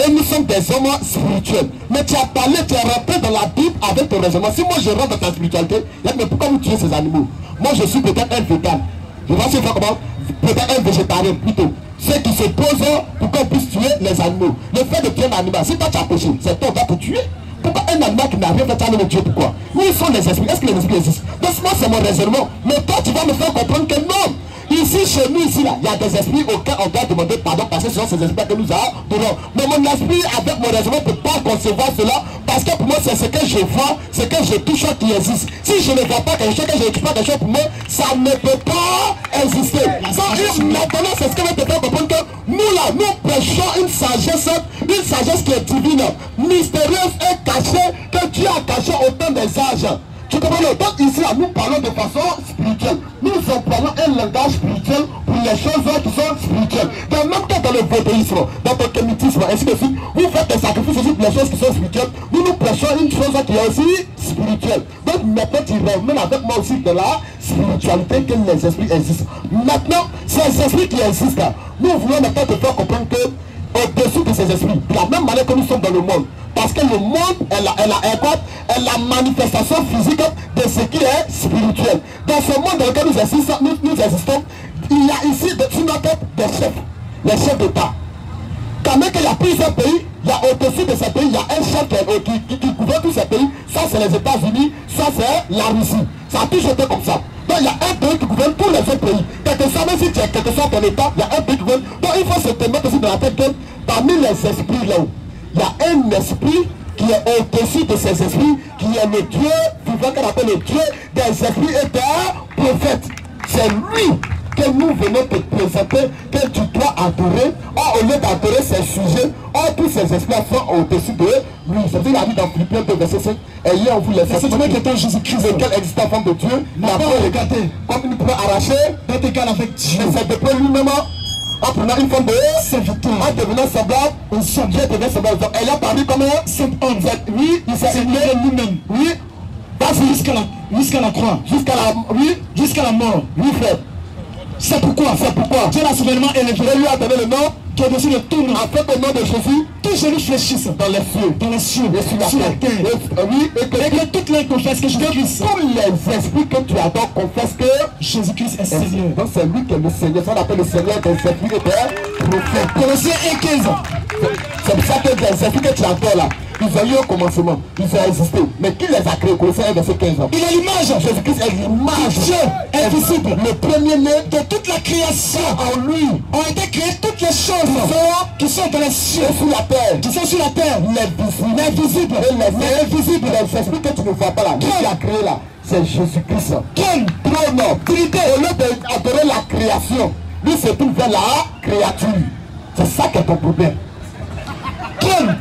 Et nous sommes des hommes spirituels. Mais tu as parlé, tu es rentré dans la Bible avec ton raisonnement. Si moi je rentre dans ta spiritualité, mais pourquoi vous tuez ces animaux? Moi je suis peut-être un vegan. Je vais faire comment? Peut-être un végétarien plutôt. Ceux qui se posent pour qu'on puisse tuer les animaux. Le fait de tuer un animal, si toi tu as péché, c'est toi qui vas te tuer. Pourquoi un animal qui n'a rien fait, tu as le Dieu? Pourquoi? Où sont les esprits? Est-ce que les esprits existent? Donc moi c'est mon raisonnement. Mais toi tu vas me faire comprendre que non. Ici, chez nous, ici, là, il y a des esprits auxquels on doit demander pardon parce que ce sont ces esprits que nous adorons. Mais mon esprit, avec mon raisonnement, ne peut pas concevoir cela parce que pour moi, c'est ce que je vois, ce que je touche qui existe. Si je ne vois pas quelque chose, que je ne touche pas quelque chose, pour moi, ça ne peut pas exister. Donc, maintenant, c'est ce que je te faire comprendre que nous, là, nous prêchons une sagesse qui est divine, mystérieuse et cachée, que Dieu a cachée au temps des âges. Tu comprends? Donc ici, là, nous parlons de façon spirituelle. Nous employons un langage spirituel pour les choses qui sont spirituelles. Dans même temps dans le vaudéisme, dans le kémitisme, ainsi de suite, vous faites des sacrifices aussi pour les choses qui sont spirituelles. Nous prêchons une chose qui est aussi spirituelle. Donc maintenant, tu ramènes avec moi aussi de la spiritualité que les esprits existent. Maintenant, ces esprits qui existent là, nous voulons maintenant te faire comprendre que au-dessus de ces esprits, de la même manière que nous sommes dans le monde. Parce que le monde est la manifestation physique de ce qui est spirituel. Dans ce monde dans lequel nous existons, il y a ici sur notre tête des chefs, les chefs d'État. Quand même qu'il y a plusieurs pays, il y a au-dessus de ces pays, il y a un chef qui gouverne tous ces pays. Ça c'est les États-Unis, ça c'est la Russie. Ça a toujours été comme ça. Donc il y a un pays qui gouverne tous les autres pays. Quelque soit, même si tu es quelque soit ton État, il y a un pays qui gouverne. Donc il faut se mettre aussi dans la tête que parmi les esprits là-haut, il y a un esprit qui est au-dessus de ces esprits, qui est le Dieu vivant qu'on appelle le Dieu des esprits et des prophètes. C'est lui que nous venons te présenter, que tu dois adorer. Or, au lieu d'adorer ces sujets, tous ces esprits sont au-dessus de lui. C'est ce qu'il a dit dans Philippiens 2, verset 5. Ayez en vous les sentiments qui étant Jésus-Christ, lequel existe en forme de Dieu, n'a pas regardé comme une preuve arrachée, dans égal avec Dieu. Mais c'est depuis lui-même. En prenant une forme de serviteur, en devenant semblable, un sujet devient semblable. Donc, elle a parlé comme un saint homme. Oui, il s'est élevé lui-même. Oui, vas-y jusqu'à la croix. Jusqu'à la mort. Oui, frère. C'est pourquoi Dieu l'a souverainement élevé. Lui a donné le nom qui est au-dessus de tout nom. En fait, au nom de Jésus, tous genoux fléchissent dans les cieux, et sur la terre. Oui, et que toutes les confessent que Jésus-Christ. Tous les esprits que tu adores confessent que Jésus-Christ est Seigneur. Donc c'est lui qui est le Seigneur. Ça on appelle le Seigneur des esprits et des prophètes. Colossiens 1:15. C'est pour ça que les esprits que tu adores là, ils ont eu un commencement, ils ont existé. Mais qui les a créés? Colossiens 1, verset 15. Il est l'image. Jésus-Christ est l'image. Dieu invisible. Le premier-né de toute la création. En lui ont été créées toutes les choses qui sont dans les cieux et sur la terre. Qui sont sur la terre. Les visibles et les invisibles. Les esprits que tu ne vois pas là. Qui a créé là? C'est Jésus-Christ. Quel trône, Trinité. Au lieu d'adorer la création, lui se tourne vers la créature. C'est ça qui est ton problème. Quel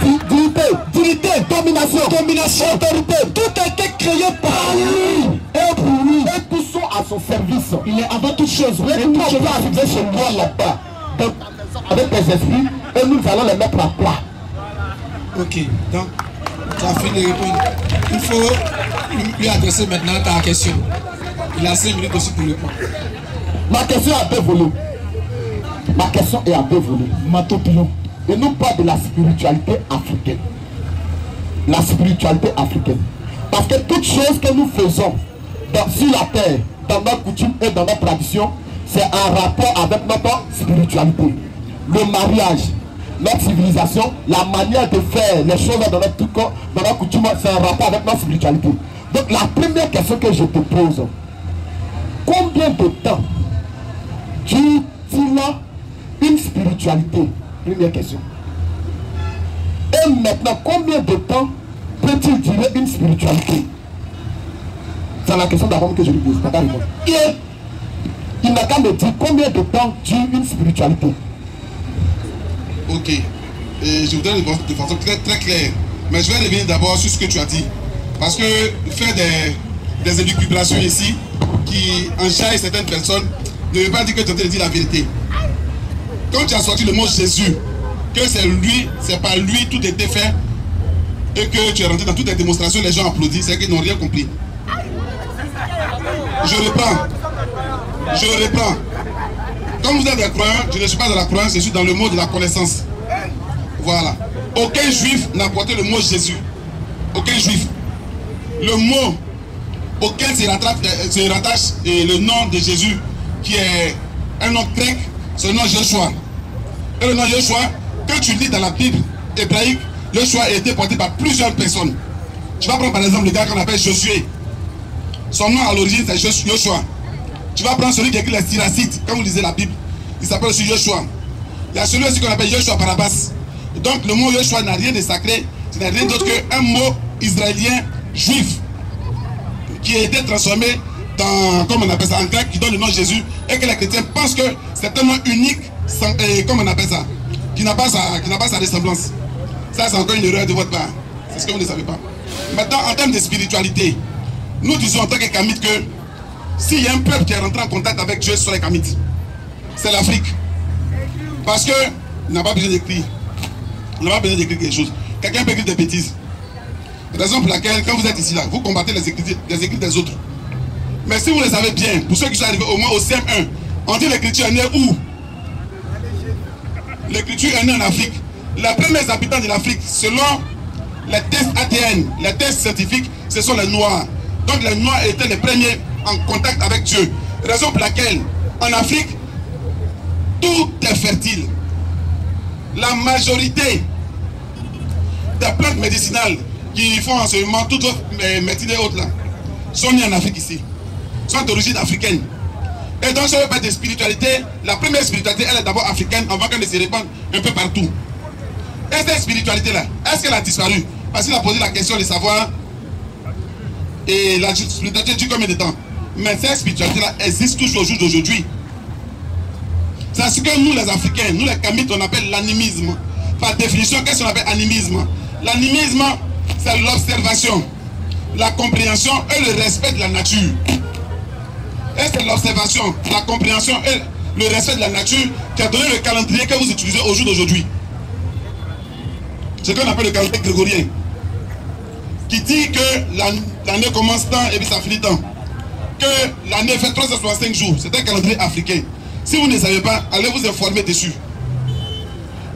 dignité, domination, autorité, tout a été créé par lui et pour lui, et tous sont à son service. Il est avant toute chose. Et nous pouvons arriver chez moi là-bas, avec tes esprits, et nous allons les mettre à plat. Ok, donc tu as fini de répondre. Il faut lui adresser maintenant ta question. Il a 5 minutes aussi pour répondre. Ma question est à deux volets. Ma question est à deux volets. Matopilon. Et nous parle de la spiritualité africaine. La spiritualité africaine. Parce que toute chose que nous faisons sur la terre, dans notre coutume et dans notre tradition, c'est en rapport avec notre spiritualité. Le mariage, notre civilisation, la manière de faire les choses dans notre coutume, c'est en rapport avec notre spiritualité. Donc la première question que je te pose, combien de temps dure-t-il une spiritualité? Première question. Et maintenant, combien de temps peut-il durer une spiritualité? C'est la question d'avant que je lui pose. Et il n'a qu'à me dire combien de temps dure une spiritualité. Ok. Et je voudrais répondre de façon très claire. Mais je vais revenir d'abord sur ce que tu as dit. Parce que faire des élucubrations ici qui enjaillent certaines personnes ne veut pas dire que tu es en train de dire la vérité. Quand tu as sorti le mot Jésus, que c'est lui, c'est par lui, tout était fait, et que tu es rentré dans toutes les démonstrations, les gens applaudissent, c'est qu'ils n'ont rien compris. Je reprends. Comme vous êtes des croyants, je ne suis pas dans la croyance, je suis dans le mot de la connaissance. Voilà. Aucun juif n'a porté le mot Jésus. Aucun juif. Le mot auquel se rattache le nom de Jésus, qui est un nom grec, c'est le nom Joshua. Et le nom Joshua, quand tu lis dans la Bible hébraïque, Joshua a été porté par plusieurs personnes. Tu vas prendre par exemple le gars qu'on appelle Josué. Son nom à l'origine c'est Joshua. Tu vas prendre celui qui écrit les Siracites, quand vous lisez la Bible, il s'appelle aussi Joshua. Il y a celui aussi qu'on appelle Joshua Barabas. Donc le mot Joshua n'a rien de sacré, ce n'est rien d'autre qu'un mot israélien juif qui a été transformé dans, comme on appelle ça en grec, qui donne le nom de Jésus, et que les chrétiens pensent que c'est un nom unique, comme on appelle ça, qui n'a pas sa ressemblance. Ça c'est encore une erreur de votre part, c'est ce que vous ne savez pas. Maintenant en termes de spiritualité, nous disons en tant que Kamites que s'il y a un peuple qui est rentré en contact avec Dieu sur les Kamites, c'est l'Afrique. Parce que il n'a pas besoin d'écrire. Il n'a pas besoin d'écrire quelque chose. Quelqu'un peut écrire des bêtises. Raison pour laquelle, quand vous êtes ici là, vous combattez les écrits des autres. Mais si vous le savez bien, pour ceux qui sont arrivés au moins au CM1, on dit l'écriture est née où? L'écriture est née en Afrique. Les premiers habitants de l'Afrique, selon les tests ADN, les tests scientifiques, ce sont les Noirs. Donc les Noirs étaient les premiers en contact avec Dieu. Raison pour laquelle, en Afrique, tout est fertile. La majorité des plantes médicinales qui font en ce moment toutes autres médecines et autres là, sont nées en Afrique ici, sont d'origine africaine. Et donc, sur le plan de spiritualité, la première spiritualité, elle est d'abord africaine avant qu'elle ne se répande un peu partout. Et cette spiritualité-là, est-ce qu'elle a disparu? Parce qu'il a posé la question de savoir, et la spiritualité dure combien de temps? Mais cette spiritualité-là existe toujours au jour d'aujourd'hui. C'est ce que nous, les Africains, nous les Kamites, on appelle l'animisme. Par définition, qu'est-ce qu'on appelle animisme? L'animisme, c'est l'observation, la compréhension et le respect de la nature. Et c'est l'observation, la compréhension et le respect de la nature qui a donné le calendrier que vous utilisez au jour d'aujourd'hui. Ce qu'on appelle le calendrier grégorien, qui dit que l'année commence tant et puis ça finit tant. Que l'année fait 365 jours. C'est un calendrier africain. Si vous ne savez pas, allez vous informer dessus.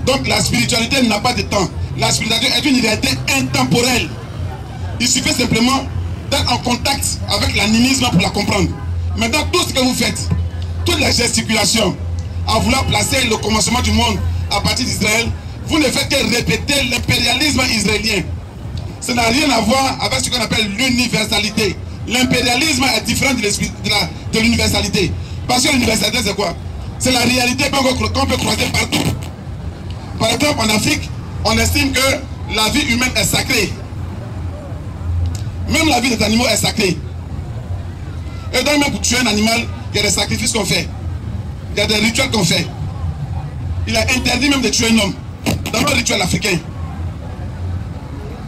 Donc la spiritualité n'a pas de temps. La spiritualité est une réalité intemporelle. Il suffit simplement d'être en contact avec l'animisme pour la comprendre. Maintenant, tout ce que vous faites, toutes les gesticulations, à vouloir placer le commencement du monde à partir d'Israël, vous ne faites que répéter l'impérialisme israélien. Ça n'a rien à voir avec ce qu'on appelle l'universalité. L'impérialisme est différent de l'universalité. Parce que l'universalité, c'est quoi? C'est la réalité qu'on peut croiser partout. Par exemple, en Afrique, on estime que la vie humaine est sacrée. Même la vie des animaux est sacrée. Et donc, même pour tuer un animal, il y a des sacrifices qu'on fait. Il y a des rituels qu'on fait. Il est interdit même de tuer un homme dans le rituel africain.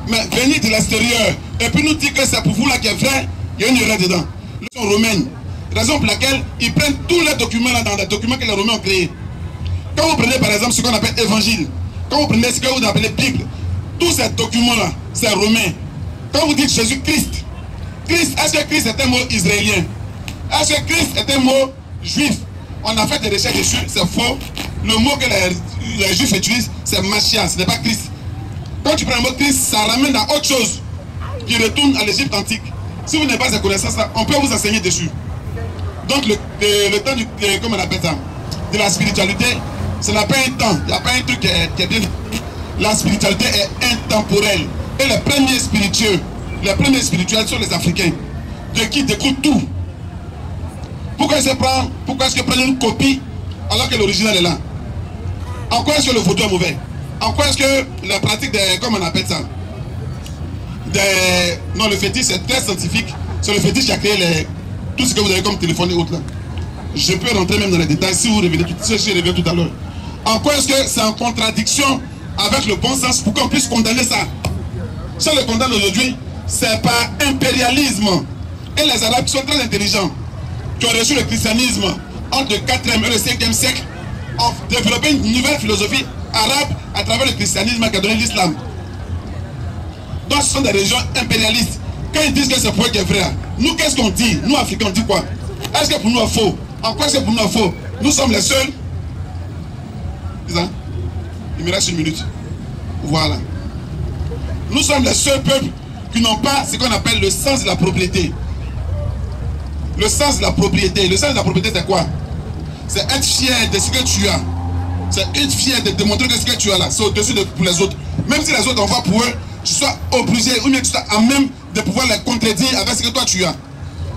Mais venir de l'extérieur et puis nous dire que c'est pour vous là qui est vrai, il y a une erreur dedans. Ils sont romains. Raison pour laquelle ils prennent tous les documents là dans les documents que les Romains ont créés. Quand vous prenez par exemple ce qu'on appelle évangile, quand vous prenez ce que vous appelez Bible, tous ces documents là, c'est romain. Quand vous dites Jésus-Christ, Christ, est-ce que Christ est un mot israélien? Est-ce que Christ est un mot juif? On a fait des recherches dessus, c'est faux. Le mot que les juifs utilisent, c'est Mashiach, ce n'est pas Christ. Quand tu prends le mot Christ, ça ramène à autre chose qui retourne à l'Égypte antique. Si vous n'avez pas ces connaissances-là, on peut vous enseigner dessus. Donc le temps comment on appelle ça, de la spiritualité, ce n'est pas un temps, il n'y a pas un truc qui est bien. La spiritualité est intemporelle. Et les premiers spirituels sont les Africains, de qui découle tout. Pourquoi est-ce que prendre une copie alors que l'original est là? En quoi est-ce que le vaudou est mauvais? En quoi est-ce que la pratique des, comment on appelle ça, non, le fétiche c'est très scientifique. C'est le fétiche qui a créé tout ce que vous avez comme téléphone et autres là. Je peux rentrer même dans les détails si vous revenez tout à l'heure. En quoi est-ce que c'est en contradiction avec le bon sens pour qu'on puisse condamner ça? Si on le condamne aujourd'hui, c'est par impérialisme. Et les Arabes qui sont très intelligents, qui ont reçu le christianisme entre le 4e et le 5e siècle, ont développé une nouvelle philosophie arabe à travers le christianisme qui a donné l'islam. Donc ce sont des régions impérialistes. Quand ils disent que c'est pour eux qui est vrai, nous qu'est-ce qu'on dit? Nous Africains on dit quoi? Est-ce que pour nous c'est faux? En quoi est-ce que pour nous c'est faux? Nous sommes les seuls. C'est ça? Il me reste une minute. Voilà. Nous sommes les seuls peuples qui n'ont pas ce qu'on appelle le sens de la propriété. Le sens de la propriété. Le sens de la propriété c'est quoi? C'est être fier de ce que tu as. C'est être fier de démontrer que ce que tu as là, c'est au-dessus pour les autres. Même si les autres en voient pour eux, tu sois obligé ou bien tu sois à même de pouvoir les contredire avec ce que toi tu as.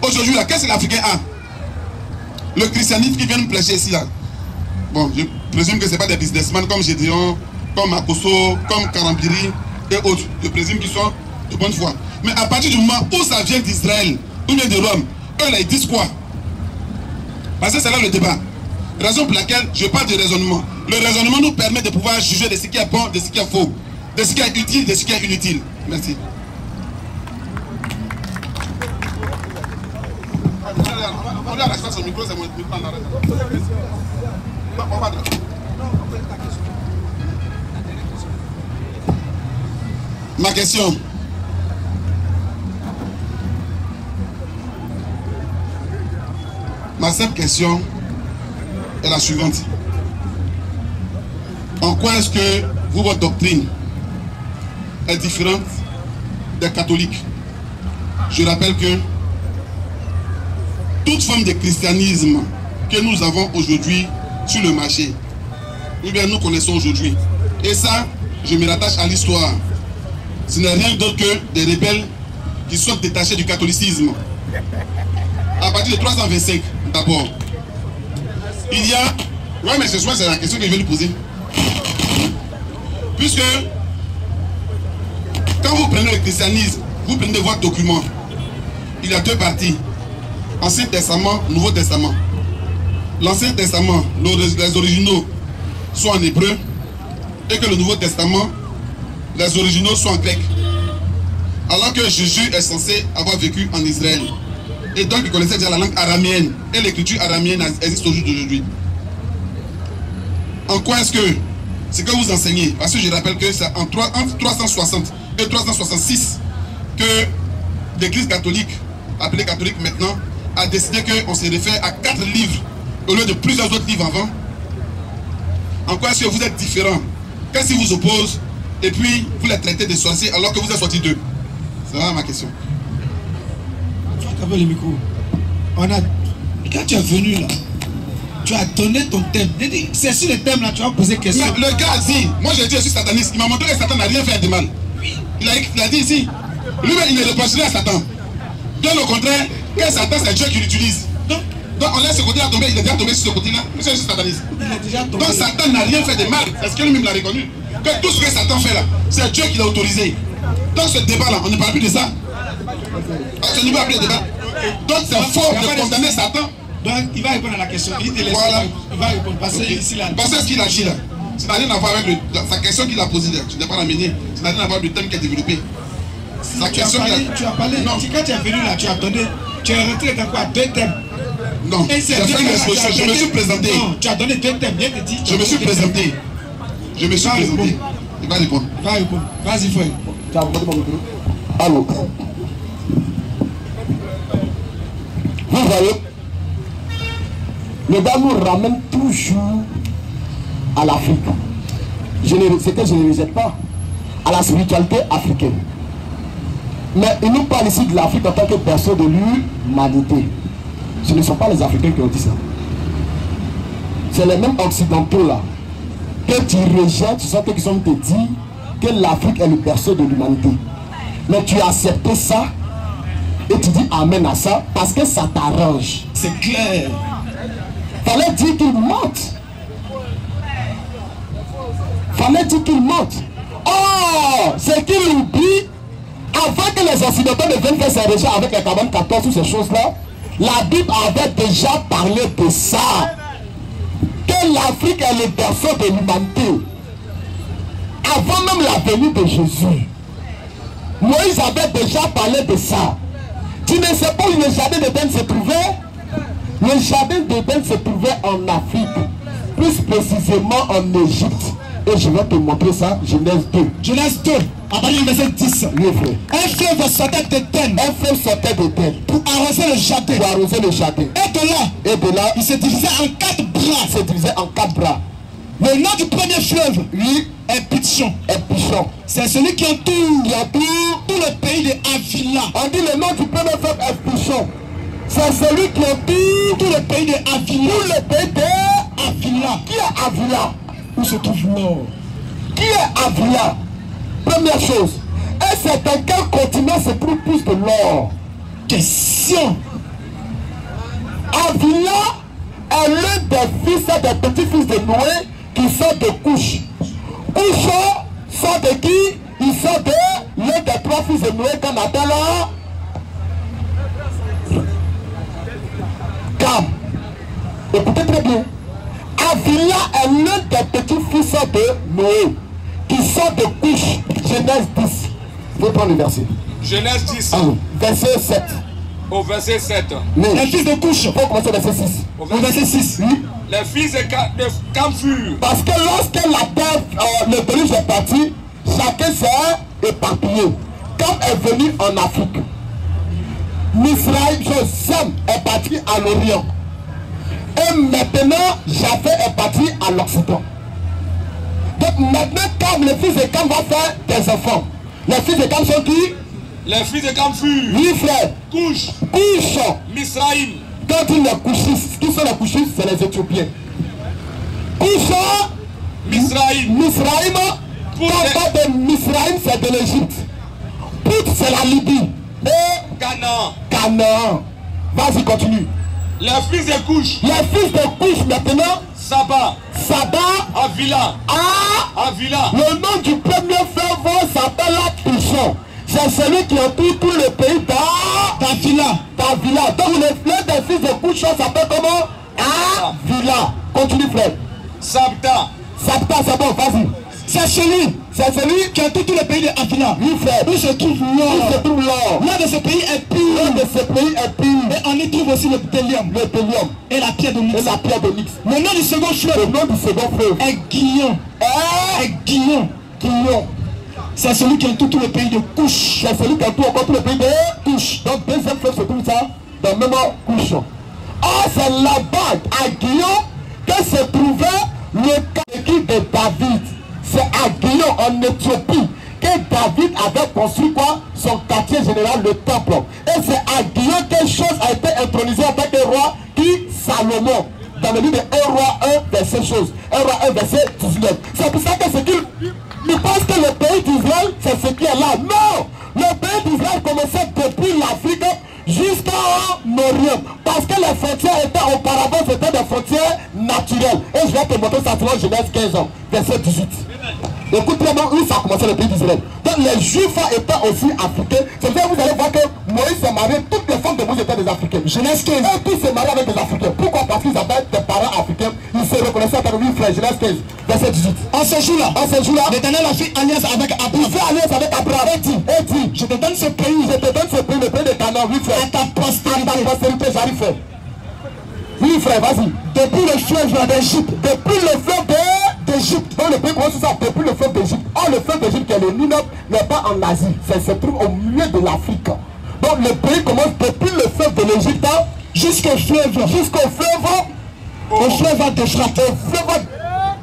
Aujourd'hui là, qu'est-ce que l'Africain a? Le christianisme qui vient nous prêcher ici là. Bon, je présume que ce n'est pas des businessmen comme Gédéon, comme Makosso, comme Karambiri et autres. Je présume qu'ils sont de bonne foi. Mais à partir du moment où ça vient d'Israël, ou bien de Rome, eux là ils disent quoi? Parce que c'est là le débat. Raison pour laquelle je parle de raisonnement. Le raisonnement nous permet de pouvoir juger de ce qui est bon, de ce qui est faux, de ce qui est utile, de ce qui est inutile. Merci. Ma question. Ma simple question est la suivante. En quoi est-ce que vous, votre doctrine est différente des catholiques? Je rappelle que toute forme de christianisme que nous avons aujourd'hui sur le marché, ou bien nous connaissons aujourd'hui, et ça, je me rattache à l'histoire. Ce n'est rien d'autre que des rebelles qui sont détachés du catholicisme. À partir de 325, d'abord, il y a... Ouais, mais ce soir, c'est la question que je vais lui poser. Puisque, quand vous prenez le christianisme, vous prenez votre document. Il y a deux parties. Ancien Testament, Nouveau Testament. L'Ancien Testament, les originaux sont en hébreu, et que le Nouveau Testament, les originaux sont en grec. Alors que Jésus est censé avoir vécu en Israël. Et donc il connaissait déjà la langue araméenne. Et l'écriture araméenne existe au jour d'aujourd'hui. En quoi est-ce que ce que vous enseignez, parce que je rappelle que c'est entre 360 et 366 que l'Église catholique, appelée catholique maintenant, a décidé qu'on se réfère à 4 livres au lieu de plusieurs autres livres avant. En quoi est-ce que vous êtes différents? Qu'est-ce qui vous oppose? Et puis vous les traitez de sorciers alors que vous êtes sortis d'eux. C'est vraiment ma question. Le micro. Quand tu es venu là, tu as donné ton thème. C'est sur le thème là, tu vas poser question. Mais le gars a dit, moi j'ai dit je suis sataniste. Il m'a montré que Satan n'a rien fait de mal. Il a dit ici. Lui-même il est reproché à Satan. Bien au contraire, que Satan c'est Dieu qui l'utilise. Donc on laisse ce côté-là tomber, il est déjà tombé sur ce côté-là. Monsieur, je suis sataniste. Donc Satan n'a rien fait de mal. Est-ce que lui-même l'a reconnu? Que tout ce que Satan fait là, c'est Dieu qui l'a autorisé. Dans ce débat là, on ne parle plus de ça. Ce n'est pas plus de débat. Donc c'est faux de condamner Satan. Donc il va répondre à la question. Voilà. Il va répondre. Parce que ici là. Parce que ce qu'il a dit là, ça n'a rien à voir avec sa question qu'il a posée là. Tu n'as pas l'amener. Ça n'a rien à voir avec le thème qu'il a développé. Si La tu as question parlé, que- tu as parlé. Non. Quand tu es venu là, tu as donné. Tu es rentré dans quoi? 2 thèmes. Non, Et j'ai c'est fait une deux exposition, thèmes, tu as je me suis donné- présenté. Non, tu as donné 2 thèmes. Viens te dire. Je me suis présenté. Je me suis Va présenté. répondre. Il va répondre. Va répondre. Vas-y, frère. Allô. Vous voyez, le gars nous ramène toujours à l'Afrique. C'est que je ne rejette pas à la spiritualité africaine. Mais il nous parle ici de l'Afrique en tant que personne de l'humanité. Ce ne sont pas les Africains qui ont dit ça. C'est les mêmes occidentaux là que tu rejettes, ce sont ceux qui sont te dire que l'Afrique est le berceau de l'humanité. Mais tu as accepté ça et tu dis amen à ça parce que ça t'arrange. C'est clair. Fallait dire qu'il mente. Fallait dire qu'il mente. Oh, c'est qu'il oublie. Avant que les Occidentaux ne viennent faire ses recherches avec les cabanes 14 ou ces choses-là, la Bible avait déjà parlé de ça. Que l'Afrique est le berceau de l'humanité. Avant même la venue de Jésus. Moïse avait déjà parlé de ça. Tu ne sais pas où le jardin d'Éden se trouvait? Le jardin d'Éden se trouvait en Afrique. Plus précisément en Égypte. Et je vais te montrer ça, Genèse 2. Genèse 2, à partir du verset 10. Oui, frère. Un fleuve sortait d'Éden Un fleuve sortait d'Éden pour arroser le jardin. pour arroser le jardin. Et de là, Et de là, il se divisait en 4 bras. il se divisait en 4 bras. Le nom du premier fleuve, Lui est Pitchon. est Pichon. C'est celui qui entoure tout le pays de Avila. On dit le nom du premier fleuve est Pichon. C'est celui qui entoure Tout le pays de Avila. tout le pays de Avila. Qui est Avila? Où se trouve l'or? Qui est Avila? Première chose. Et c'est dans quel continent se trouve plus de l'or? Question. Avila est l'un des fils et des petits-fils de Noé qui sont de Couche. Couchon sont de qui? Ils sont de l'un des 3 fils de Noé qu'on appelle Cam. Écoutez très bien. Avila est l'un des petits-fils de Noé qui sont de Couche. Genèse 10. Je vais prendre le verset. Genèse 10, Verset 7. au verset 7. Mais, Les fils de Couche. il faut commencer au verset 6. Au Au verset 6. Oui. Les fils de Cam furent Parce que lorsque la terre, le déluge est parti, chacun s'est éparpillé. Quand est venu en Afrique, Misraïm, Josem est parti à l'Orient. Et maintenant, Japheth est parti à l'Occident. Donc maintenant, Cam, le fils de Cam va faire des enfants. Les fils de Cam sont qui? les fils de Cam furent Oui, frère. Couche, Couche. Misraïm, Quand il les couchistes, qui sont les couchistes? C'est les Éthiopiens. Couche. Misraïm, Misraïm, Pour quand on parle de Misraïm, c'est de l'Égypte. Pout, c'est la Libye. Et Canaan. Canaan. Vas-y, continue. Les fils de Couche, Les fils de Couche maintenant, Saba, Sada, Avila, Avila, le nom du premier frère s'appelle Pichon. C'est celui qui entoure tout le pays D'Avila. d'Avila. Donc le frère des fils de Couche s'appelle comment? Avila. Continue, frère. Sabta, Sabta, c'est bon, vas-y. C'est celui C'est celui qui entoure tout le pays de Avila. Oui, frère. Où se trouve Où se l'or. trouve l'or? L'or de ce pays est L'un pur. de ce pays est pur. Et on y trouve aussi le bdellium Le thélium et la pierre de et Nix. la pierre de Nix. Le nom du second Le fleuve nom du second fleuve est Guillon. Est Guillon. Guillon. C'est celui qui entoure tout le pays de Couche. C'est celui qui entoure encore tout le pays de Couche. Donc deuxième fleuve se trouve ça dans le même Couche. Ah, c'est là-bas, à Guillon, que se trouvait le quartier de David. C'est à Guillon, en Éthiopie, que David avait construit quoi? Son quartier général, le temple. Et c'est à Guillon que chose a été intronisée en tant que roi qui? Salomon. Dans le livre de 1 roi 1, verset chose. 1 roi 1, verset 19. C'est pour ça que c'est qu'il pense que le pays d'Israël, c'est ce qui est là. Non! Le pays d'Israël commençait depuis l'Afrique jusqu'en Orient. Parce que les frontières étaient auparavant, c'était des frontières naturelles. Et je vais te montrer ça sur Genèse 15 ans, verset 18. Écoutez moi où ça a commencé le pays d'Israël. Donc les Juifs étant aussi africains. C'est vrai, vous allez voir que Moïse s'est marié, toutes les femmes de Moïse étaient des Africains. Genèse 15. Et tous se mariaient avec des Africains. Pourquoi? Parce qu'ils avaient des parents africains. Ils se reconnaissaient comme oui frère. Genèse 15, verset 18. En ce jour-là, l'Éternel a fait alliance avec Abraham. Il fait alliance avec Abraham et dit, Je te donne ce pays, je te donne ce pays, le pays de Canaan, oui frère. à ta postérité. J'arrive frère. Oui frère, vas-y. Depuis le fleuve d'Égypte. Depuis le fleuve d'Égypte. Donc le pays commence ça, depuis le fleuve d'Égypte. Or le fleuve d'Égypte qui est le Nil n'est pas en Asie, ça se trouve au milieu de l'Afrique. Donc le pays commence depuis le fleuve de l'Égypte Jusqu'au fleuve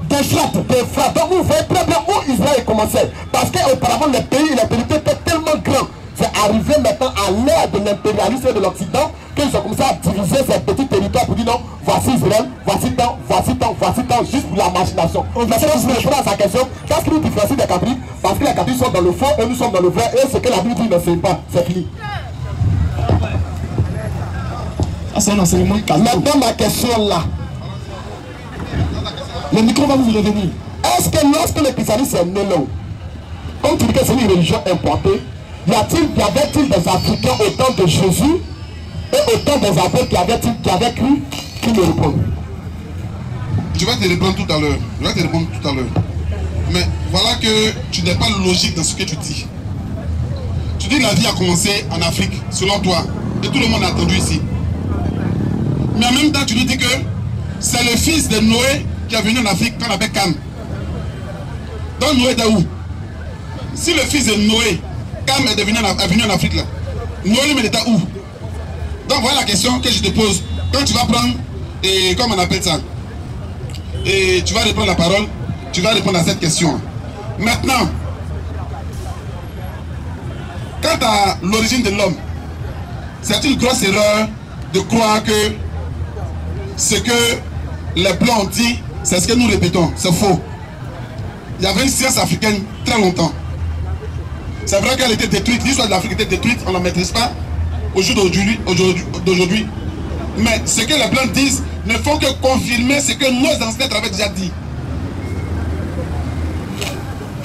d'Euphrate. Donc vous voyez très bien où Israël commençait. Parce qu'auparavant les pays étaient tellement grands. C'est arrivé maintenant à l'ère de l'impérialisme de l'Occident qu'ils ont commencé à diviser ces petits territoires pour dire non, voici Israël, voici tant, juste pour la machination. Maintenant, si je réponds à sa question, qu'est-ce qui nous différencie des catholiques? Parce que les catholiques sont dans le faux et nous sommes dans le vrai. Et ce que la Bible dit ne c'est pas, c'est fini. C'est un enseignement catholique. Maintenant ma question là. Le micro va vous revenir. Est-ce que lorsque le christianisme est né là, comme tu dis que c'est une religion importée, y avait-il des Africains au temps de Jésus et au temps des apôtres qui avaient cru qui me répondent? Je vais te répondre tout à l'heure. Mais voilà que tu n'es pas logique dans ce que tu dis. Tu dis que la vie a commencé en Afrique, selon toi. Et tout le monde a entendu ici. Mais en même temps, tu nous dis que c'est le fils de Noé qui est venu en Afrique qu'on appelle Cam. Donc Noé est où? Si le fils de Noé, Cam est venu en Afrique là, Noé lui était où? Donc voilà la question que je te pose. Quand tu vas prendre, et comment on appelle ça, et tu vas reprendre la parole, tu vas répondre à cette question. Maintenant, quant à l'origine de l'homme, c'est une grosse erreur de croire que ce que les Blancs ont dit, c'est ce que nous répétons. C'est faux. Il y avait une science africaine très longtemps. C'est vrai qu'elle était détruite, l'histoire de l'Afrique était détruite, on ne la maîtrise pas au jour d'aujourd'hui. Mais ce que les Blancs disent ne font que confirmer ce que nos ancêtres avaient déjà dit.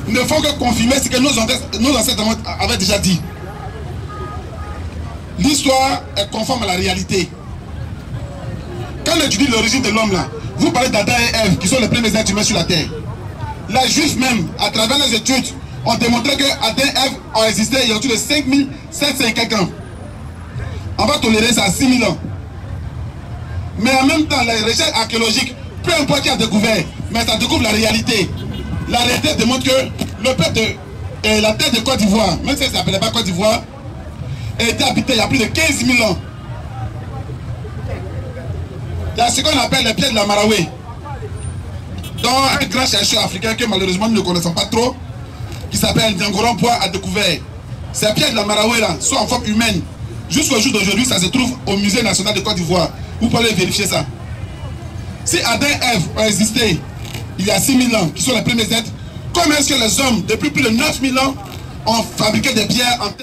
Ne font que confirmer ce que nos ancêtres avaient déjà dit. L'histoire est conforme à la réalité. Quand on étudie l'origine de l'homme là, vous parlez d'Adam et Ève qui sont les premiers êtres humains sur la terre. Les Juifs même, à travers les études, ont démontré que Adam et Ève ont existé il y a autour de 5700 et quelques ans. On va tolérer ça à 6000 ans. Mais en même temps, les recherches archéologiques, peu importe qui a découvert, mais ça découvre la réalité. La réalité démontre que le peuple de la terre de Côte d'Ivoire, même si ça ne s'appelait pas Côte d'Ivoire, a été habité il y a plus de 15 000 ans. Il y a ce qu'on appelle les pierres de la Maraoué, dont un grand chercheur africain que malheureusement nous ne connaissons pas trop, qui s'appelle Ndiangoron Poix, a découvert. Ces pierres de la Maraoué là sont en forme humaine. Jusqu'au jour d'aujourd'hui, ça se trouve au Musée national de Côte d'Ivoire. Vous pouvez vérifier ça. Si Adam et Ève ont existé il y a 6000 ans, qui sont les premiers êtres, comment est-ce que les hommes, depuis plus de 9000 ans, ont fabriqué des pierres en terre